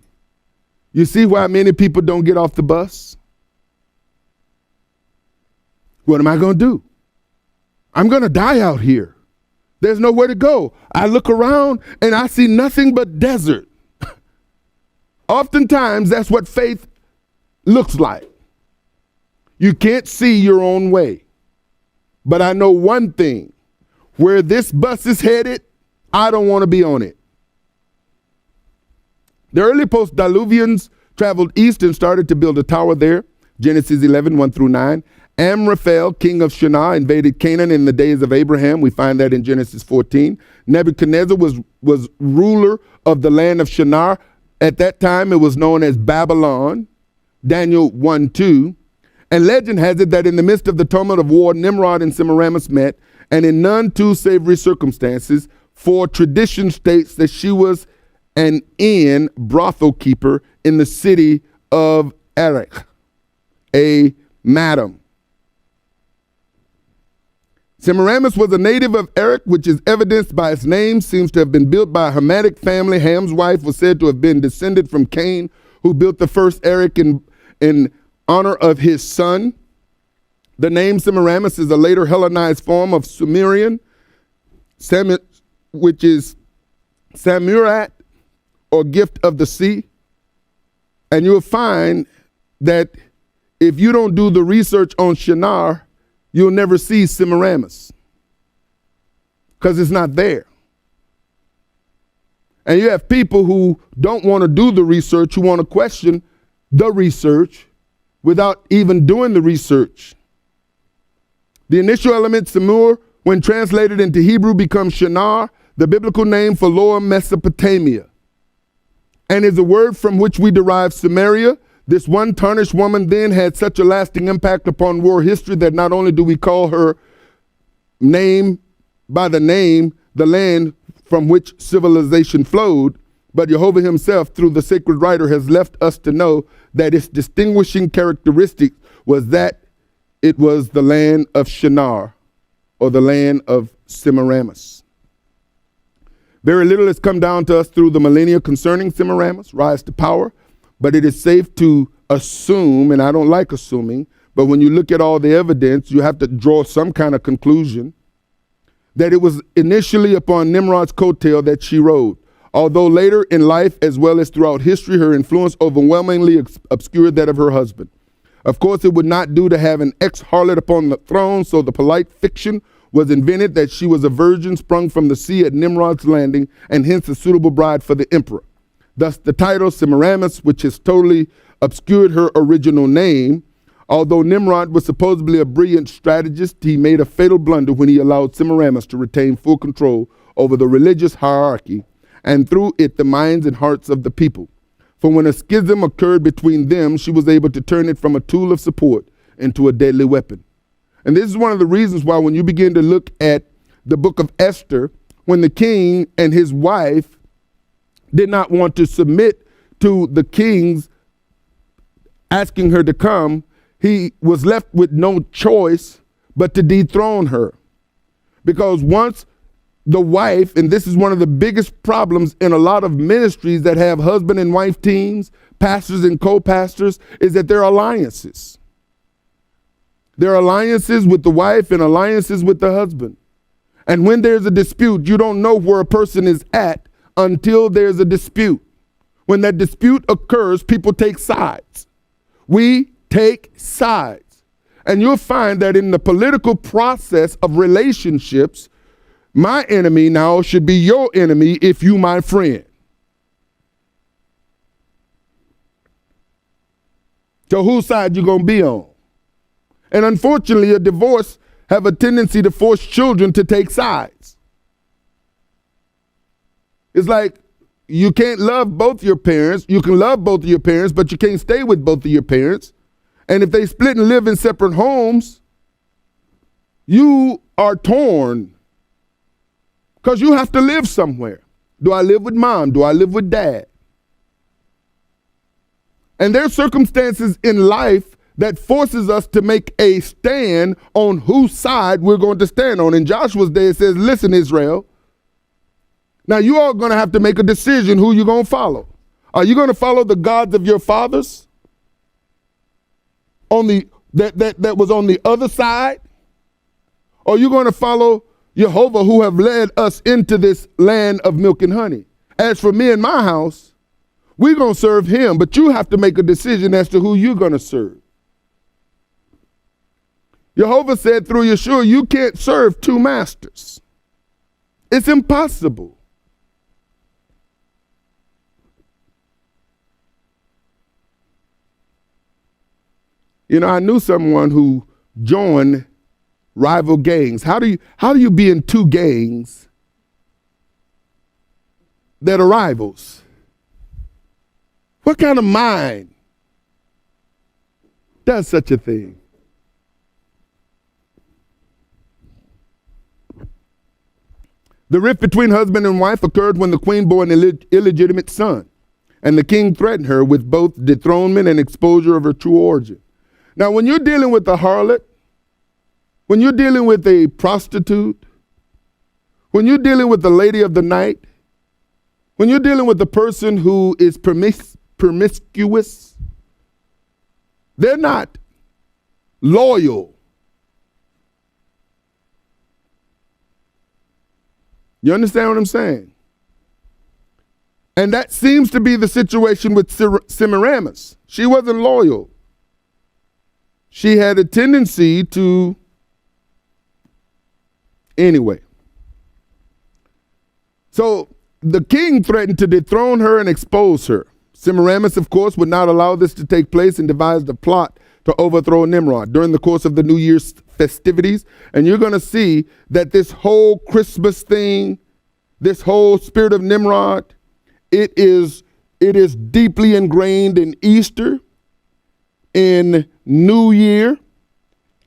You see why many people don't get off the bus? What am I going to do? I'm going to die out here. There's nowhere to go. I look around and I see nothing but desert. Oftentimes, that's what faith looks like. You can't see your own way. But I know one thing. Where this bus is headed, I don't want to be on it. The early post-Diluvians traveled east and started to build a tower there. Genesis 11, 1 through 9. Amraphel, king of Shinar, invaded Canaan in the days of Abraham. We find that in Genesis 14. Nebuchadnezzar was ruler of the land of Shinar. At that time, it was known as Babylon. Daniel 1, 2. And legend has it that in the midst of the tumult of war, Nimrod and Semiramis met, and in none too savory circumstances, for tradition states that she was an inn brothel keeper in the city of Erech, a madam. Semiramis was a native of Erech, which is evidenced by its name, seems to have been built by a Hamitic family. Ham's wife was said to have been descended from Cain, who built the first Erech in honor of his son. The name Semiramis is a later Hellenized form of Sumerian, which is Samurat, or gift of the sea. And you'll find that if you don't do the research on Shinar, you'll never see Semiramis because it's not there. And you have people who don't want to do the research, who want to question the research without even doing the research. The initial element, Semur, when translated into Hebrew, becomes Shinar, the biblical name for Lower Mesopotamia, and is a word from which we derive Samaria. This one tarnished woman then had such a lasting impact upon world history that not only do we call her name by the name, the land from which civilization flowed, but YeHoVaH himself, through the sacred writer, has left us to know that its distinguishing characteristic was that it was the land of Shinar, or the land of Semiramis. Very little has come down to us through the millennia concerning Semiramis' rise to power, but it is safe to assume, and I don't like assuming, but when you look at all the evidence, you have to draw some kind of conclusion, that it was initially upon Nimrod's coattail that she rode. Although later in life, as well as throughout history, her influence overwhelmingly obscured that of her husband. Of course, it would not do to have an ex-harlot upon the throne, so the polite fiction was invented that she was a virgin sprung from the sea at Nimrod's landing, and hence a suitable bride for the emperor. Thus the title Semiramis, which has totally obscured her original name, Although Nimrod was supposedly a brilliant strategist, he made a fatal blunder when he allowed Semiramis to retain full control over the religious hierarchy and through it the minds and hearts of the people. For when a schism occurred between them, she was able to turn it from a tool of support into a deadly weapon. And this is one of the reasons why when you begin to look at the book of Esther, when the king and his wife did not want to submit to the king's asking her to come, he was left with no choice but to dethrone her. Because once the wife, and this is one of the biggest problems in a lot of ministries that have husband and wife teams, pastors and co-pastors, is that there are alliances. There are alliances with the wife and alliances with the husband. And when there's a dispute, you don't know where a person is at until there's a dispute. When that dispute occurs, people take sides. We take sides. And you'll find that in the political process of relationships, my enemy now should be your enemy if you my friend. So whose side you gonna be on? And unfortunately, a divorce have a tendency to force children to take sides. It's like you can't love both your parents. You can love both of your parents, but you can't stay with both of your parents. And if they split and live in separate homes, you are torn because you have to live somewhere. Do I live with mom? Do I live with dad? And there are circumstances in life that forces us to make a stand on whose side we're going to stand on. In Joshua's day, it says, listen, Israel, now you are going to have to make a decision who you're going to follow. Are you going to follow the gods of your fathers that was on the other side? Or are you going to follow YeHoVaH, who have led us into this land of milk and honey? As for me and my house, we're going to serve him, but you have to make a decision as to who you're going to serve. YeHoVaH said through Yeshua, you can't serve two masters. It's impossible. You know, I knew someone who joined rival gangs. How do you be in two gangs that are rivals? What kind of mind does such a thing? The rift between husband and wife occurred when the queen bore an illegitimate son, and the king threatened her with both dethronement and exposure of her true origin. Now, when you're dealing with a harlot, when you're dealing with a prostitute, when you're dealing with the lady of the night, when you're dealing with the person who is promiscuous, they're not loyal. You understand what I'm saying? And that seems to be the situation with Semiramis. She wasn't loyal. She had a tendency to, anyway. So the king threatened to dethrone her and expose her. Semiramis, of course, would not allow this to take place and devised a plot to overthrow Nimrod during the course of the New Year's festivities. And you're going to see that this whole Christmas thing, this whole spirit of Nimrod, it is deeply ingrained in Easter, in New Year,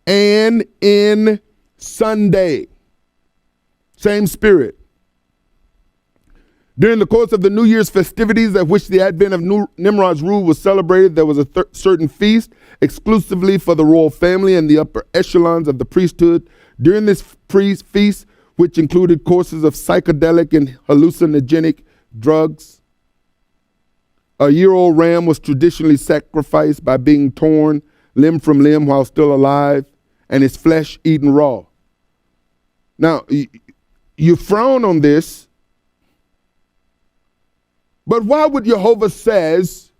and in Sunday. Same spirit. During the course of the New Year's festivities at which the advent of Nimrod's rule was celebrated, there was a certain feast exclusively for the royal family and the upper echelons of the priesthood. During this feast, which included courses of psychedelic and hallucinogenic drugs, a year-old ram was traditionally sacrificed by being torn limb from limb while still alive, and its flesh eaten raw. Now, you frown on this, but why would YeHoVaH says,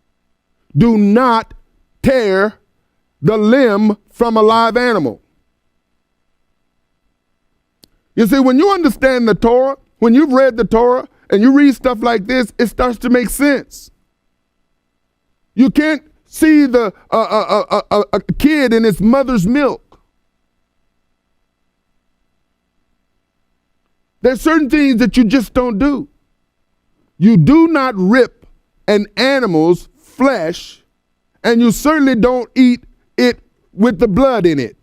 do not tear the limb from a live animal? You see, when you understand the Torah, when you've read the Torah and you read stuff like this, it starts to make sense. You can't see a kid in its mother's milk. There's certain things that you just don't do. You do not rip an animal's flesh, and you certainly don't eat it with the blood in it.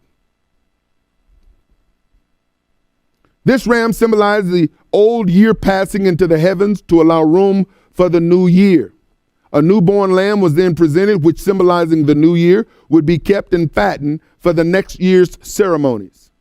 This ram symbolized the old year passing into the heavens to allow room for the new year. A newborn lamb was then presented, which symbolizing the new year would be kept and fattened for the next year's ceremonies.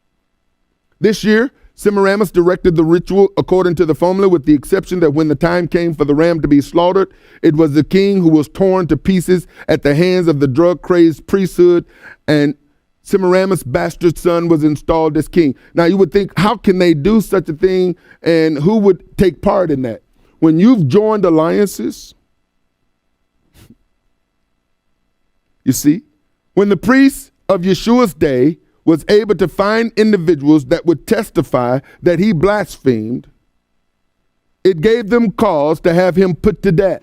This year, Semiramis directed the ritual according to the formula, with the exception that when the time came for the ram to be slaughtered, it was the king who was torn to pieces at the hands of the drug-crazed priesthood, and Semiramis' bastard son was installed as king. Now you would think, how can they do such a thing, and who would take part in that? When you've joined alliances, you see, when the priest of Yeshua's day was able to find individuals that would testify that he blasphemed, it gave them cause to have him put to death.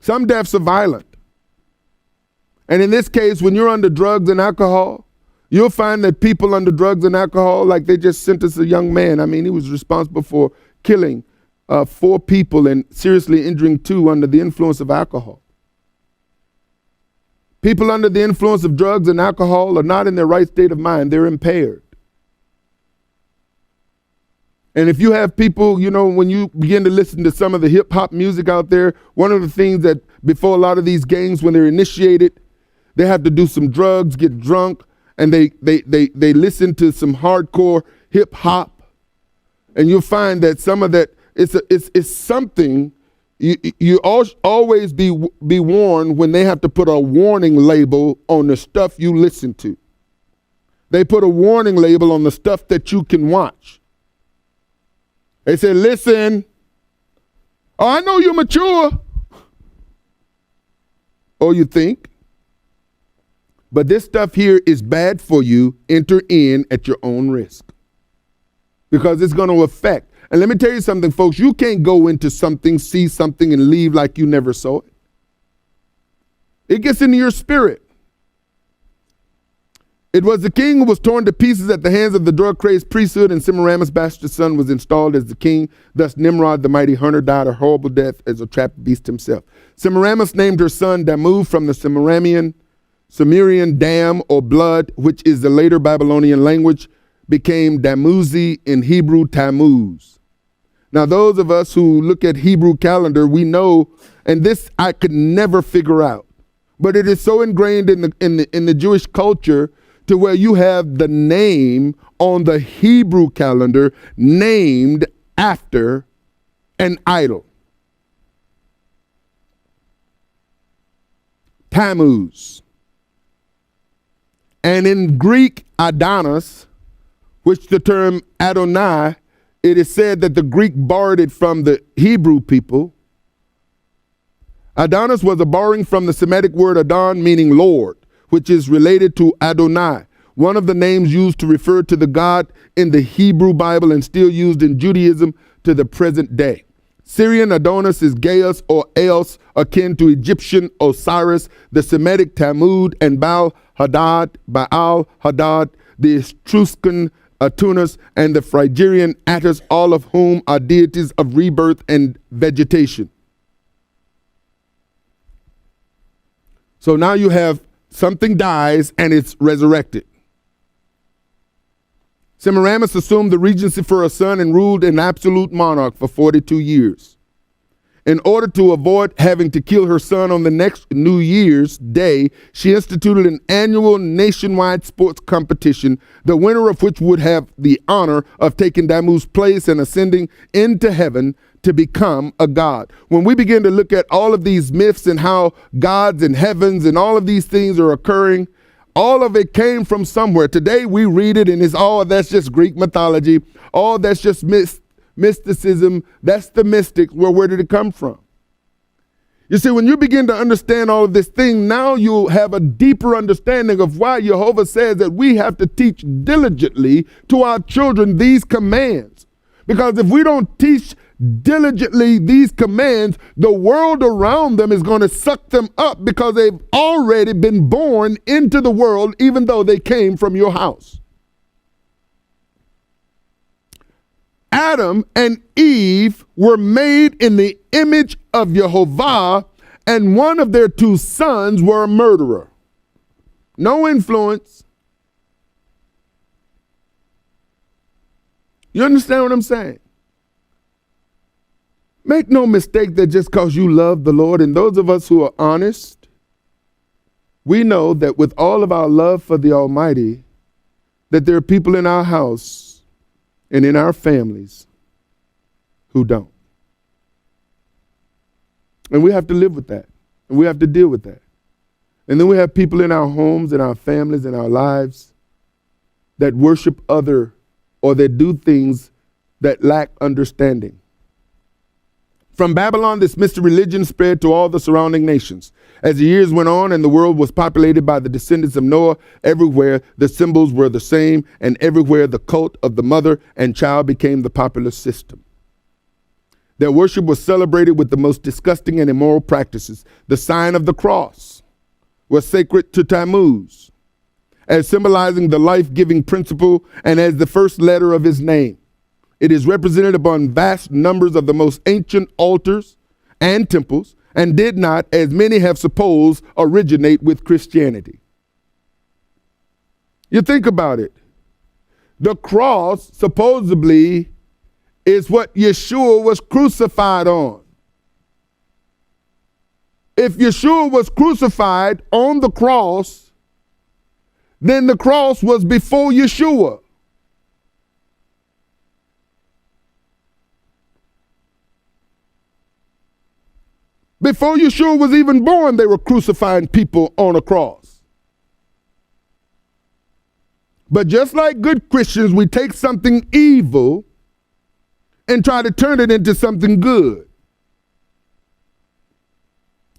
Some deaths are violent. And in this case, when you're under drugs and alcohol, you'll find that people under drugs and alcohol, like they just sentenced a young man. I mean, he was responsible for killing 4 people and seriously injuring 2 under the influence of alcohol. People under the influence of drugs and alcohol are not in their right state of mind. They're impaired. And if you have people, you know, when you begin to listen to some of the hip hop music out there, one of the things that before a lot of these gangs, when they're initiated, they have to do some drugs, get drunk, and they listen to some hardcore hip hop. And you'll find that some of that, it's something. You always be warned when they have to put a warning label on the stuff you listen to. They put a warning label on the stuff that you can watch. They say, listen, oh, I know you're mature. Or you think. But this stuff here is bad for you. Enter in at your own risk. Because it's going to affect. And let me tell you something, folks. You can't go into something, see something, and leave like you never saw it. It gets into your spirit. It was the king who was torn to pieces at the hands of the drug-crazed priesthood, and Semiramis' bastard son was installed as the king. Thus Nimrod, the mighty hunter, died a horrible death as a trapped beast himself. Semiramis named her son Damu from the Sumerian dam or blood, which is the later Babylonian language, became Damuzi in Hebrew Tammuz. Now, those of us who look at Hebrew calendar, we know, and this I could never figure out, but it is so ingrained in the Jewish culture to where you have the name on the Hebrew calendar named after an idol. Tammuz. And in Greek, Adonis, which the term Adonai, it is said that the Greek borrowed it from the Hebrew people. Adonis was a borrowing from the Semitic word Adon, meaning Lord, which is related to Adonai, one of the names used to refer to the God in the Hebrew Bible and still used in Judaism to the present day. Syrian Adonis is Gaius or Eos, akin to Egyptian Osiris, the Semitic Tammuz, and Baal-Hadad, the Etruscan Atunus, and the Phrygian Attis, all of whom are deities of rebirth and vegetation. So now you have something dies and it's resurrected. Semiramis assumed the regency for her son and ruled an absolute monarch for 42 years. In order to avoid having to kill her son on the next New Year's Day, she instituted an annual nationwide sports competition, the winner of which would have the honor of taking Damuz's place and ascending into heaven to become a god. When we begin to look at all of these myths and how gods and heavens and all of these things are occurring, all of it came from somewhere. Today we read it and it's all that's just Greek mythology. All that's just mysticism. That's the mystics. Well, where did it come from? You see, when you begin to understand all of this thing, now you'll have a deeper understanding of why YeHoVaH says that we have to teach diligently to our children these commands. Because if we don't teach diligently these commands, the world around them is going to suck them up because they've already been born into the world, even though they came from your house. Adam and Eve were made in the image of YeHoVaH, and one of their two sons were a murderer. No influence. You understand what I'm saying? Make no mistake that just because you love the Lord, and those of us who are honest, we know that with all of our love for the Almighty, that there are people in our house and in our families who don't. And we have to live with that. And we have to deal with that. And then we have people in our homes, in our families, in our lives that worship other or that do things that lack understanding. From Babylon, this mystery religion spread to all the surrounding nations. As the years went on and the world was populated by the descendants of Noah, everywhere the symbols were the same, and everywhere the cult of the mother and child became the popular system. Their worship was celebrated with the most disgusting and immoral practices. The sign of the cross was sacred to Tammuz, as symbolizing the life-giving principle and as the first letter of his name. It is represented upon vast numbers of the most ancient altars and temples, and did not, as many have supposed, originate with Christianity. You think about it. The cross supposedly is what Yeshua was crucified on. If Yeshua was crucified on the cross, then the cross was before Yeshua. Before Yeshua was even born, they were crucifying people on a cross. But just like good Christians, we take something evil and try to turn it into something good.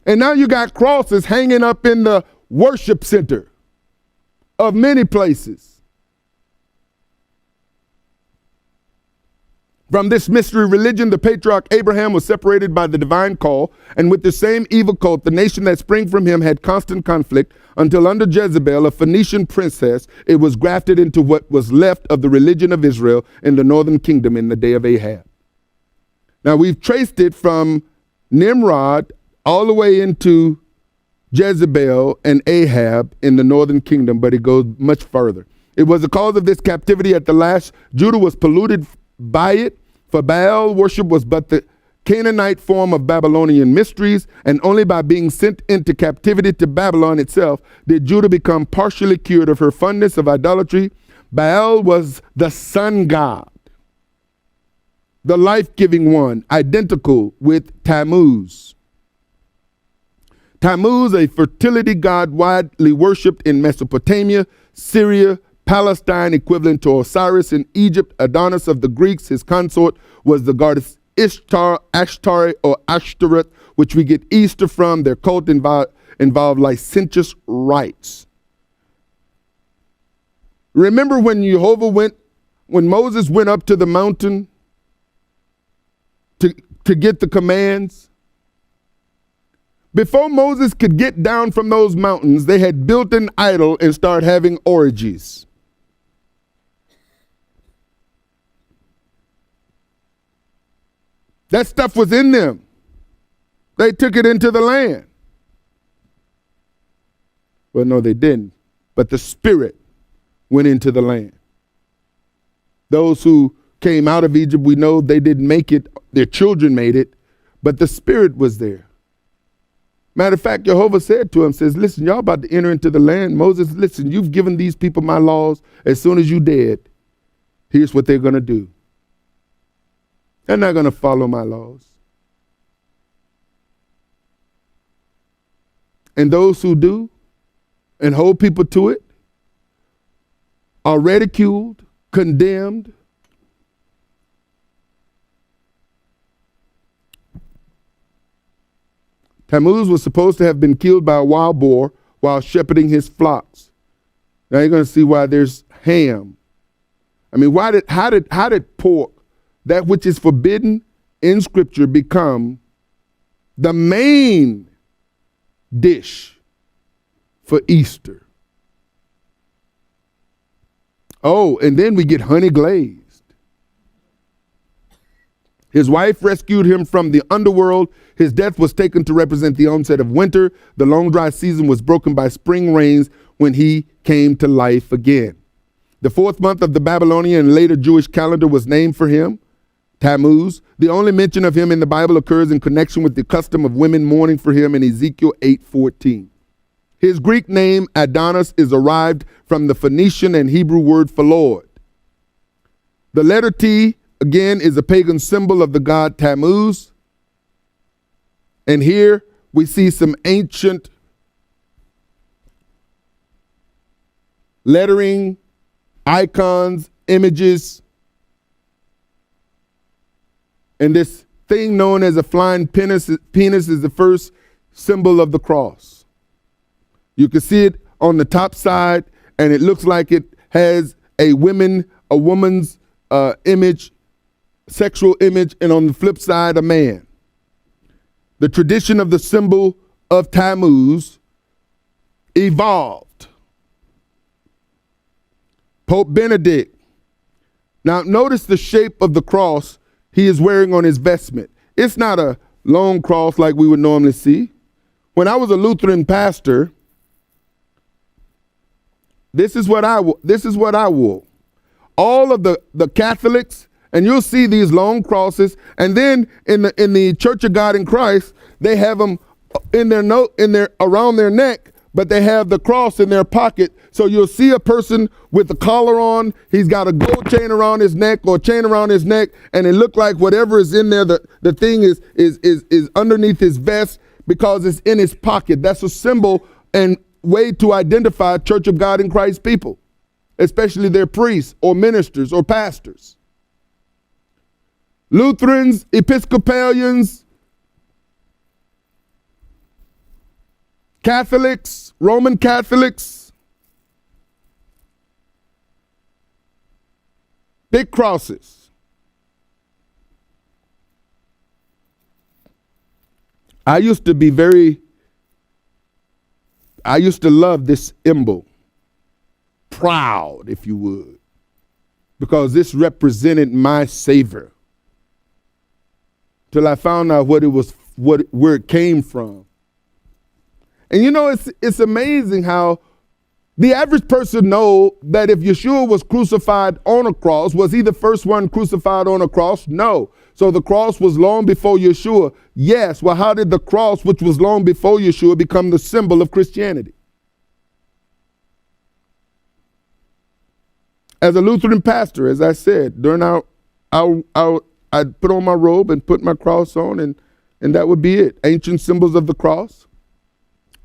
And now you got crosses hanging up in the worship center of many places. From this mystery religion, the patriarch Abraham was separated by the divine call, and with the same evil cult, the nation that sprang from him had constant conflict until under Jezebel, a Phoenician princess, it was grafted into what was left of the religion of Israel in the northern kingdom in the day of Ahab. Now we've traced it from Nimrod all the way into Jezebel and Ahab in the northern kingdom, but it goes much further. It was the cause of this captivity at the last. Judah was polluted by it, for Baal worship was but the Canaanite form of Babylonian mysteries, and only by being sent into captivity to Babylon itself did Judah become partially cured of her fondness of idolatry. Baal was the sun god, the life-giving one, identical with Tammuz. Tammuz, a fertility god widely worshipped in Mesopotamia, Syria, Palestine, equivalent to Osiris in Egypt. Adonis of the Greeks, his consort, was the goddess Ishtar, Ashtari, or Ashtoreth, which we get Easter from. Their cult involved licentious rites. Remember when when Moses went up to the mountain to get the commands? Before Moses could get down from those mountains, they had built an idol and started having orgies. That stuff was in them. They took it into the land. Well, no, they didn't. But the Spirit went into the land. Those who came out of Egypt, we know they didn't make it. Their children made it. But the Spirit was there. Matter of fact, YeHoVaH said to him, says, listen, y'all about to enter into the land. Moses, listen, you've given these people my laws. As soon as you dead, here's what they're going to do. They're not going to follow my laws. And those who do and hold people to it are ridiculed, condemned. Tammuz was supposed to have been killed by a wild boar while shepherding his flocks. Now you're going to see why there's ham. I mean, how did pork, that which is forbidden in Scripture become the main dish for Easter. Oh, and then we get honey glazed. His wife rescued him from the underworld. His death was taken to represent the onset of winter. The long dry season was broken by spring rains when he came to life again. The 4th month of the Babylonian and later Jewish calendar was named for him, Tammuz. The only mention of him in the Bible occurs in connection with the custom of women mourning for him in Ezekiel 8:14. His Greek name, Adonis, is derived from the Phoenician and Hebrew word for Lord. The letter T, again, is a pagan symbol of the god Tammuz. And here we see some ancient lettering, icons, images. And this thing known as a flying penis is the first symbol of the cross. You can see it on the top side, and it looks like it has a woman's image, sexual image, and on the flip side, a man. The tradition of the symbol of Tammuz evolved. Pope Benedict. Now notice the shape of the cross he is wearing on his vestment. It's not a long cross like we would normally see. When I was a Lutheran pastor, this is what I wore. All of the Catholics, and you'll see these long crosses, and then in the Church of God in Christ, they have them around their neck, but they have the cross in their pocket. So you'll see a person with the collar on, he's got a gold chain around his neck or a chain around his neck, and it looked like whatever is in there, the thing is underneath his vest because it's in his pocket. That's a symbol and way to identify Church of God in Christ people, especially their priests or ministers or pastors. Lutherans, Episcopalians, Catholics, Roman Catholics, big crosses. I used to love this symbol, proud, if you would, because this represented my Savior. Till I found out where it came from. And you know, it's amazing how the average person know that if Yeshua was crucified on a cross, was he the first one crucified on a cross? No. So the cross was long before Yeshua. Yes. Well, how did the cross, which was long before Yeshua, become the symbol of Christianity? As a Lutheran pastor, as I said, during I'd put on my robe and put my cross on, and that would be it. Ancient symbols of the cross,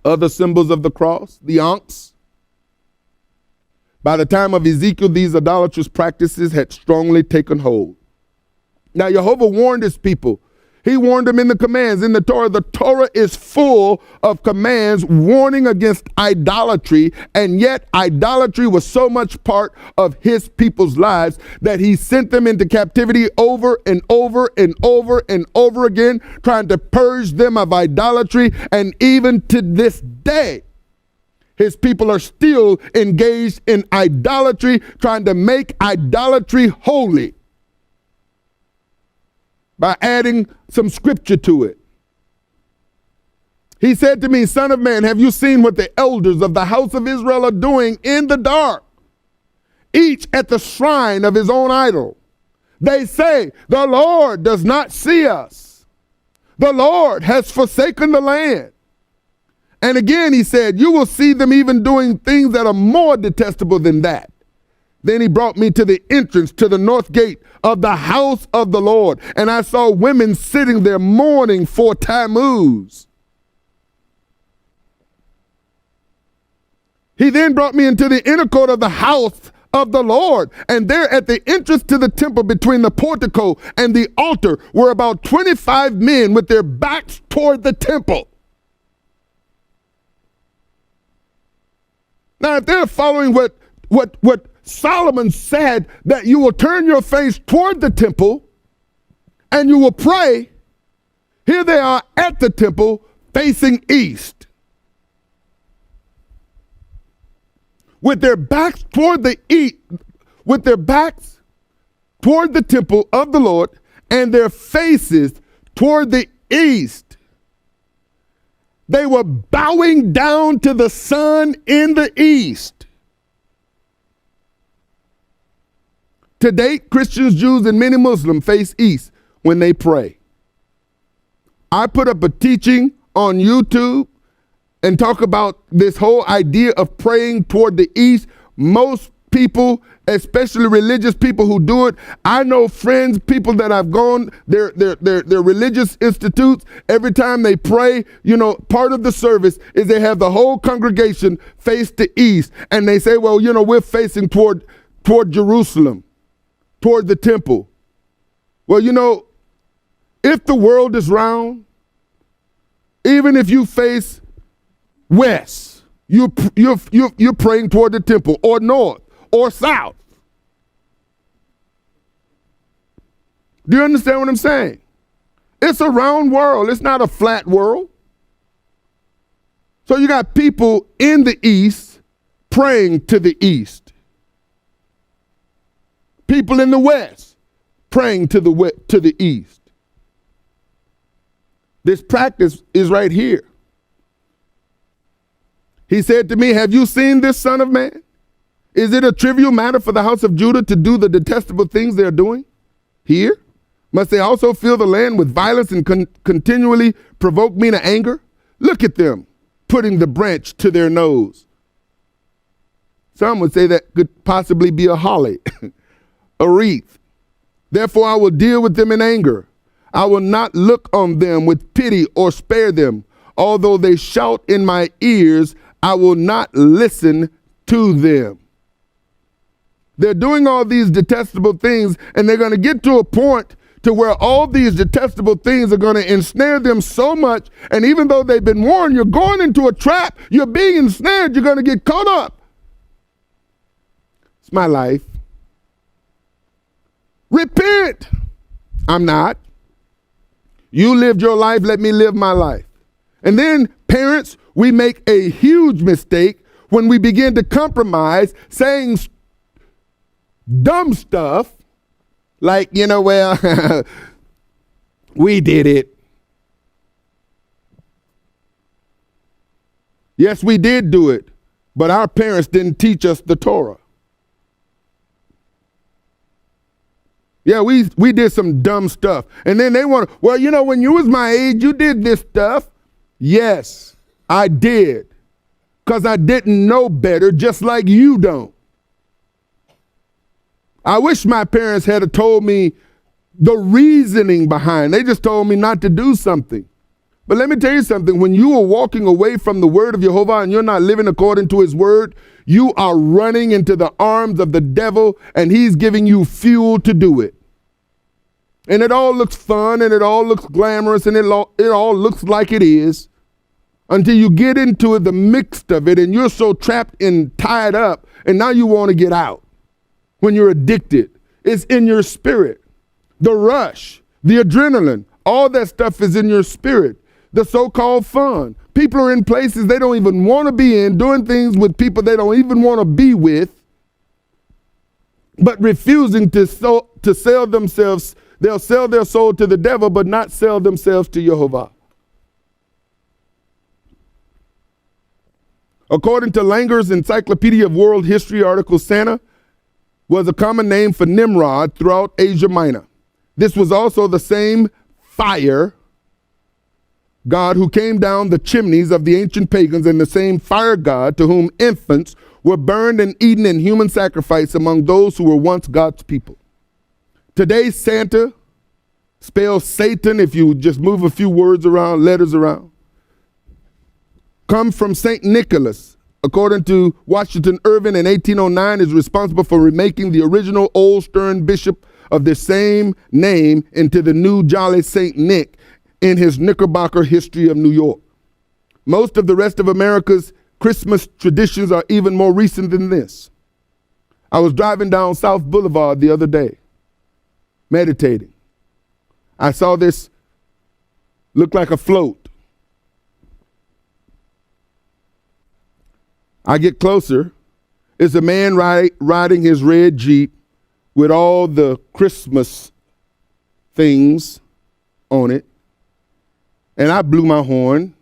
other symbols of the cross, the ankhs. By the time of Ezekiel, these idolatrous practices had strongly taken hold. Now, YeHoVaH warned his people. He warned them in the commands. In the Torah is full of commands warning against idolatry, and yet idolatry was so much part of his people's lives that he sent them into captivity over and over and over and over again, trying to purge them of idolatry. And even to this day, his people are still engaged in idolatry, trying to make idolatry holy by adding some scripture to it. He said to me, "Son of man, have you seen what the elders of the house of Israel are doing in the dark, each at the shrine of his own idol? They say, the Lord does not see us. The Lord has forsaken the land." And again, he said, "You will see them even doing things that are more detestable than that." Then he brought me to the entrance to the north gate of the house of the Lord, and I saw women sitting there mourning for Tammuz. He then brought me into the inner court of the house of the Lord, and there at the entrance to the temple between the portico and the altar were about 25 men with their backs toward the temple. Now, if they're following what Solomon said, that you will turn your face toward the temple and you will pray. Here they are at the temple facing east, with their backs toward the east, with their backs toward the temple of the Lord and their faces toward the east. They were bowing down to the sun in the east. To date, Christians, Jews, and many Muslims face east when they pray. I put up a teaching on YouTube and talk about this whole idea of praying toward the east. Most people, especially religious people who do it, I know friends, people that I've gone, they're religious institutes. Every time they pray, you know, part of the service is they have the whole congregation face the east, and they say, well, you know, we're facing toward Jerusalem, toward the temple. Well, you know, if the world is round, even if you face west, you're praying toward the temple, or north, or south. Do you understand what I'm saying? It's a round world. It's not a flat world. So you got people in the east praying to the east. People in the west praying to the east. This practice is right here. He said to me, have you seen this, Son of Man? Is it a trivial matter for the house of Judah to do the detestable things they are doing here? Must they also fill the land with violence and continually provoke me to anger? Look at them, putting the branch to their nose. Some would say that could possibly be a holly, a wreath. Therefore, I will deal with them in anger. I will not look on them with pity or spare them. Although they shout in my ears, I will not listen to them. They're doing all these detestable things, and they're going to get to a point to where all these detestable things are going to ensnare them so much, and even though they've been warned, you're going into a trap, you're being ensnared, you're going to get caught up. It's my life. Repent. I'm not. You lived your life, let me live my life. And then, parents, we make a huge mistake when we begin to compromise, saying dumb stuff like, you know, well, we did it. Yes, we did do it, but our parents didn't teach us the Torah. Yeah, we did some dumb stuff. And then they want to, well, you know, when you was my age, you did this stuff. Yes, I did. Because I didn't know better, just like you don't. I wish my parents had told me the reasoning behind. They just told me not to do something. But let me tell you something. When you are walking away from the word of YeHoVaH and you're not living according to his word, you are running into the arms of the devil, and he's giving you fuel to do it. And it all looks fun, and it all looks glamorous, and it all looks like it is, until you get into it, the mixed of it, and you're so trapped and tied up, and now you want to get out. When you're addicted, it's in your spirit. The rush, the adrenaline, all that stuff is in your spirit. The so-called fun. People are in places they don't even want to be in, doing things with people they don't even want to be with, but refusing to sell themselves. They'll sell their soul to the devil, but not sell themselves to YeHoVaH. According to Langer's Encyclopedia of World History article, Santa was a common name for Nimrod throughout Asia Minor. This was also the same fire god who came down the chimneys of the ancient pagans, and the same fire god to whom infants were burned and eaten in human sacrifice among those who were once God's people. Today, Santa spells Satan, if you just move a few words around, letters around, come from St. Nicholas. According to Washington Irving in 1809, is responsible for remaking the original Old Stern bishop of the same name into the new Jolly St. Nick in his Knickerbocker History of New York. Most of the rest of America's Christmas traditions are even more recent than this. I was driving down South Boulevard the other day, meditating. I saw this look like a float. I get closer. It's a man riding his red Jeep with all the Christmas things on it. And I blew my horn.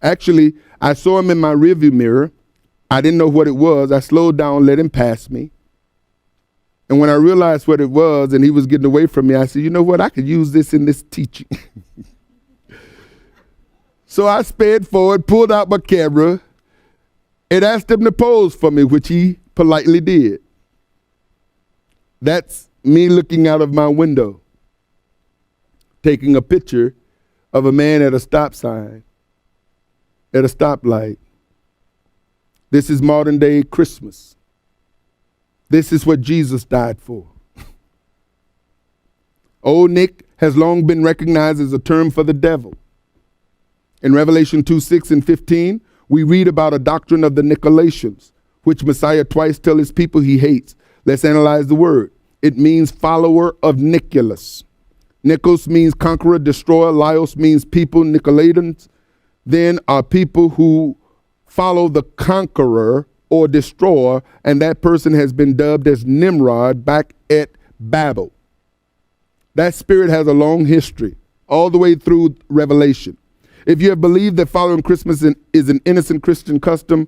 Actually, I saw him in my rearview mirror. I didn't know what it was. I slowed down, let him pass me. And when I realized what it was and he was getting away from me, I said, you know what? I could use this in this teaching. So I sped forward, pulled out my camera, and asked him to pose for me, which he politely did. That's me looking out of my window, taking a picture of a man at a stop sign, at a stoplight. This is modern day Christmas. This is what Jesus died for. Old Nick has long been recognized as a term for the devil. In Revelation 2:6 and 15, we read about a doctrine of the Nicolaitans, which Messiah twice tells his people he hates. Let's analyze the word. It means follower of Nicholas. Nikos means conqueror, destroyer. Laios means people. Nicolaitans then are people who follow the conqueror or destroyer, and that person has been dubbed as Nimrod back at Babel. That spirit has a long history, all the way through Revelation. If you have believed that following Christmas is an innocent Christian custom,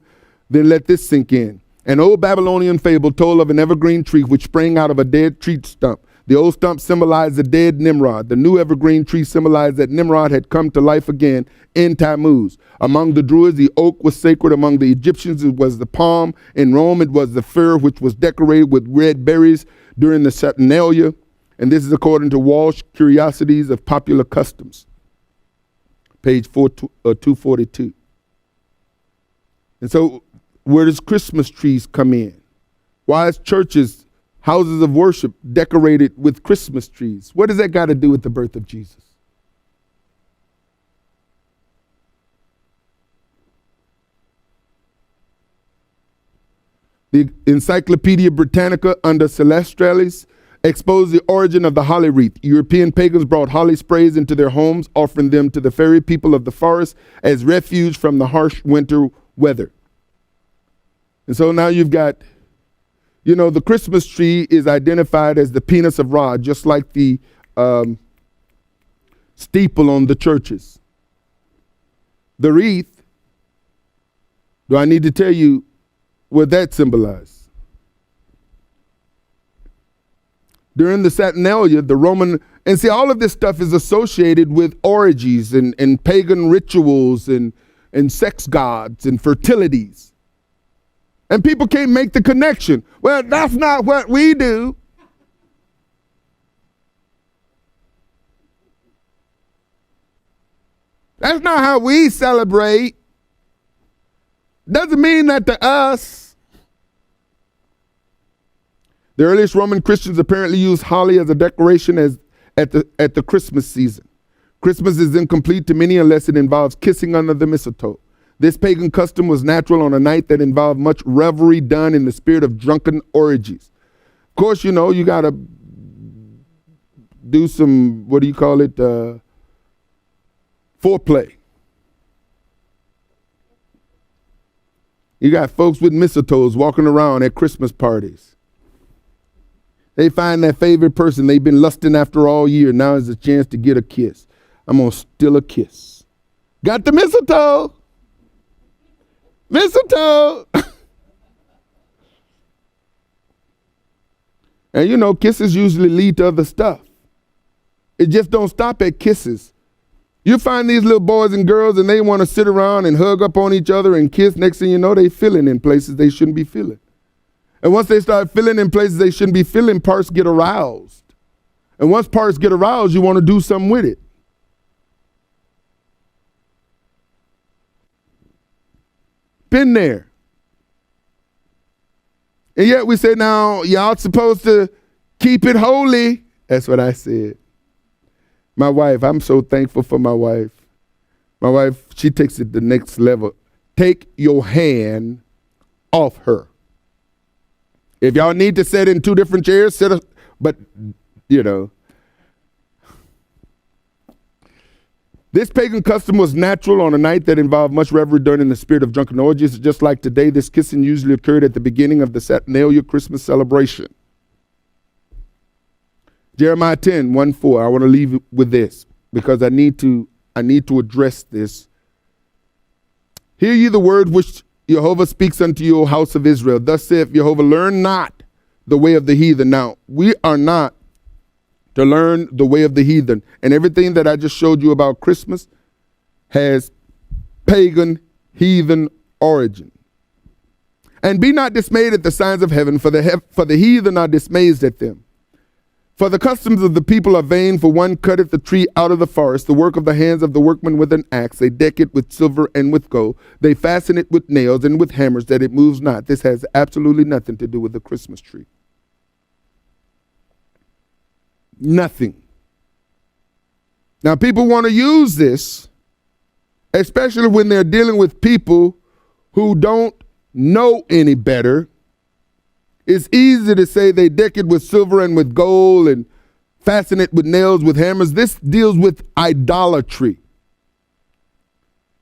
then let this sink in. An old Babylonian fable told of an evergreen tree which sprang out of a dead tree stump. The old stump symbolized the dead Nimrod. The new evergreen tree symbolized that Nimrod had come to life again in Tammuz. Among the Druids, the oak was sacred. Among the Egyptians, it was the palm. In Rome, it was the fir, which was decorated with red berries during the Saturnalia. And this is according to Walsh Curiosities of Popular Customs, page 242. And so where does Christmas trees come in? Why is churches, houses of worship decorated with Christmas trees? What does that got to do with the birth of Jesus? The Encyclopedia Britannica under Celestralis exposed the origin of the holly wreath. European pagans brought holly sprays into their homes, offering them to the fairy people of the forest as refuge from the harsh winter weather. And so now you've got, the Christmas tree is identified as the penis of Ra, just like the steeple on the churches. The wreath, do I need to tell you what that symbolized? During the Saturnalia, the Roman, and see, all of this stuff is associated with orgies and pagan rituals and sex gods and fertilities. And people can't make the connection. Well, that's not what we do. That's not how we celebrate. Doesn't mean that to us. The earliest Roman Christians apparently used holly as a decoration at the Christmas season. Christmas is incomplete to many unless it involves kissing under the mistletoe. This pagan custom was natural on a night that involved much revelry done in the spirit of drunken orgies. Of course, you got to do some, foreplay. You got folks with mistletoes walking around at Christmas parties. They find their favorite person they've been lusting after all year. Now is a chance to get a kiss. I'm going to steal a kiss. Got the mistletoe. Mistletoe. And kisses usually lead to other stuff. It just don't stop at kisses. You find these little boys and girls and they want to sit around and hug up on each other and kiss. Next thing you know, they feeling in places they shouldn't be feeling. And once they start feeling in places they shouldn't be feeling, parts get aroused. And once parts get aroused, you want to do something with it. Been there. And yet we say, now, y'all supposed to keep it holy. That's what I said. My wife, I'm so thankful for my wife. My wife, she takes it the next level. Take your hand off her. If y'all need to sit in two different chairs, but This pagan custom was natural on a night that involved much revelry done in the spirit of drunken orgies. Just like today, this kissing usually occurred at the beginning of the Saturnalia Christmas celebration. Jeremiah 10, 1, 4. I want to leave with this because I need to address this. Hear ye the word which YeHoVaH speaks unto you, O house of Israel. Thus saith YeHoVaH, learn not the way of the heathen. Now, we are not to learn the way of the heathen. And everything that I just showed you about Christmas has pagan, heathen origin. And be not dismayed at the signs of heaven, for the heathen are dismayed at them. For the customs of the people are vain, for one cutteth the tree out of the forest, the work of the hands of the workman with an axe. They deck it with silver and with gold. They fasten it with nails and with hammers, that it moves not. This has absolutely nothing to do with the Christmas tree. Nothing. Now, people want to use this, especially when they're dealing with people who don't know any better. It's easy to say they deck it with silver and with gold and fasten it with nails, with hammers. This deals with idolatry.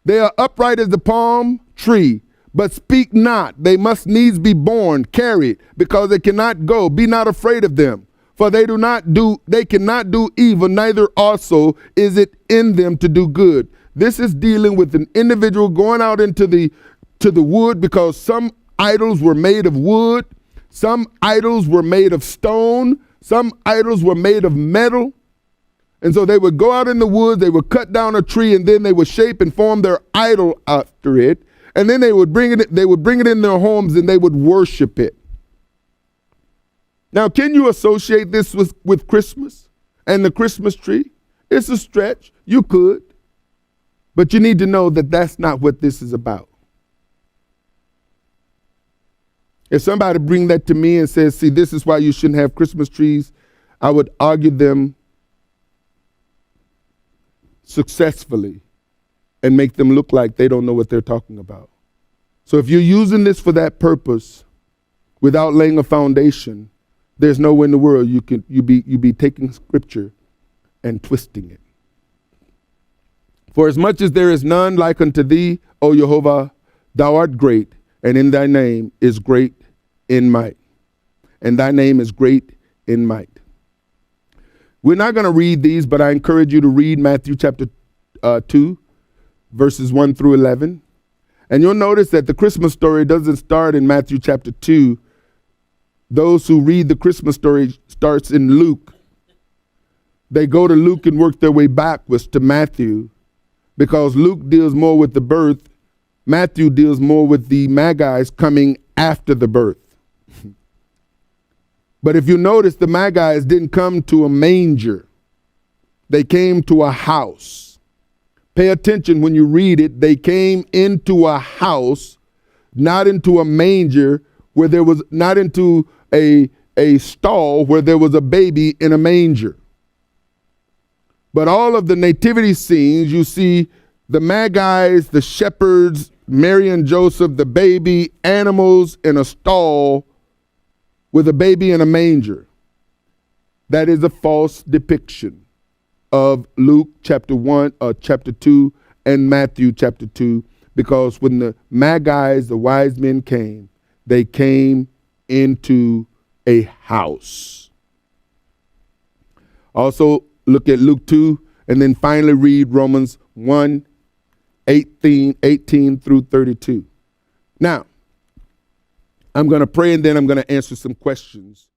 They are upright as the palm tree, but speak not. They must needs be borne, carried, because they cannot go. Be not afraid of them. For they cannot do evil, neither also is it in them to do good. This is dealing with an individual going out into the wood, because some idols were made of wood, some idols were made of stone, some idols were made of metal. And so they would go out in the woods, they would cut down a tree, and then they would shape and form their idol after it. And then they would bring it in their homes and they would worship it. Now, can you associate this with Christmas and the Christmas tree? It's a stretch. You could. But you need to know that that's not what this is about. If somebody bring that to me and says, see, this is why you shouldn't have Christmas trees, I would argue them successfully and make them look like they don't know what they're talking about. So if you're using this for that purpose without laying a foundation, there's no way in the world you be taking scripture and twisting it. For as much as there is none like unto thee, O YeHoVaH, thou art great, and in thy name is great in might. And thy name is great in might. We're not going to read these, but I encourage you to read Matthew chapter 2, verses 1 through 11. And you'll notice that the Christmas story doesn't start in Matthew chapter 2. Those who read the Christmas story starts in Luke. They go to Luke and work their way backwards to Matthew, because Luke deals more with the birth. Matthew deals more with the Magi's coming after the birth. But if you notice, the Magi's didn't come to a manger. They came to a house. Pay attention when you read it. They came into a house, not into a manger, where there was not into a stall where there was a baby in a manger. But all of the nativity scenes, you see the Magi's, the shepherds, Mary and Joseph, the baby, animals in a stall with a baby in a manger. That is a false depiction of Luke chapter 2 and Matthew chapter 2, because when the Magi's, the wise men came, they came into a house. Also, look at Luke 2, and then finally read Romans 1, 18 through 32. Now, I'm going to pray, and then I'm going to answer some questions.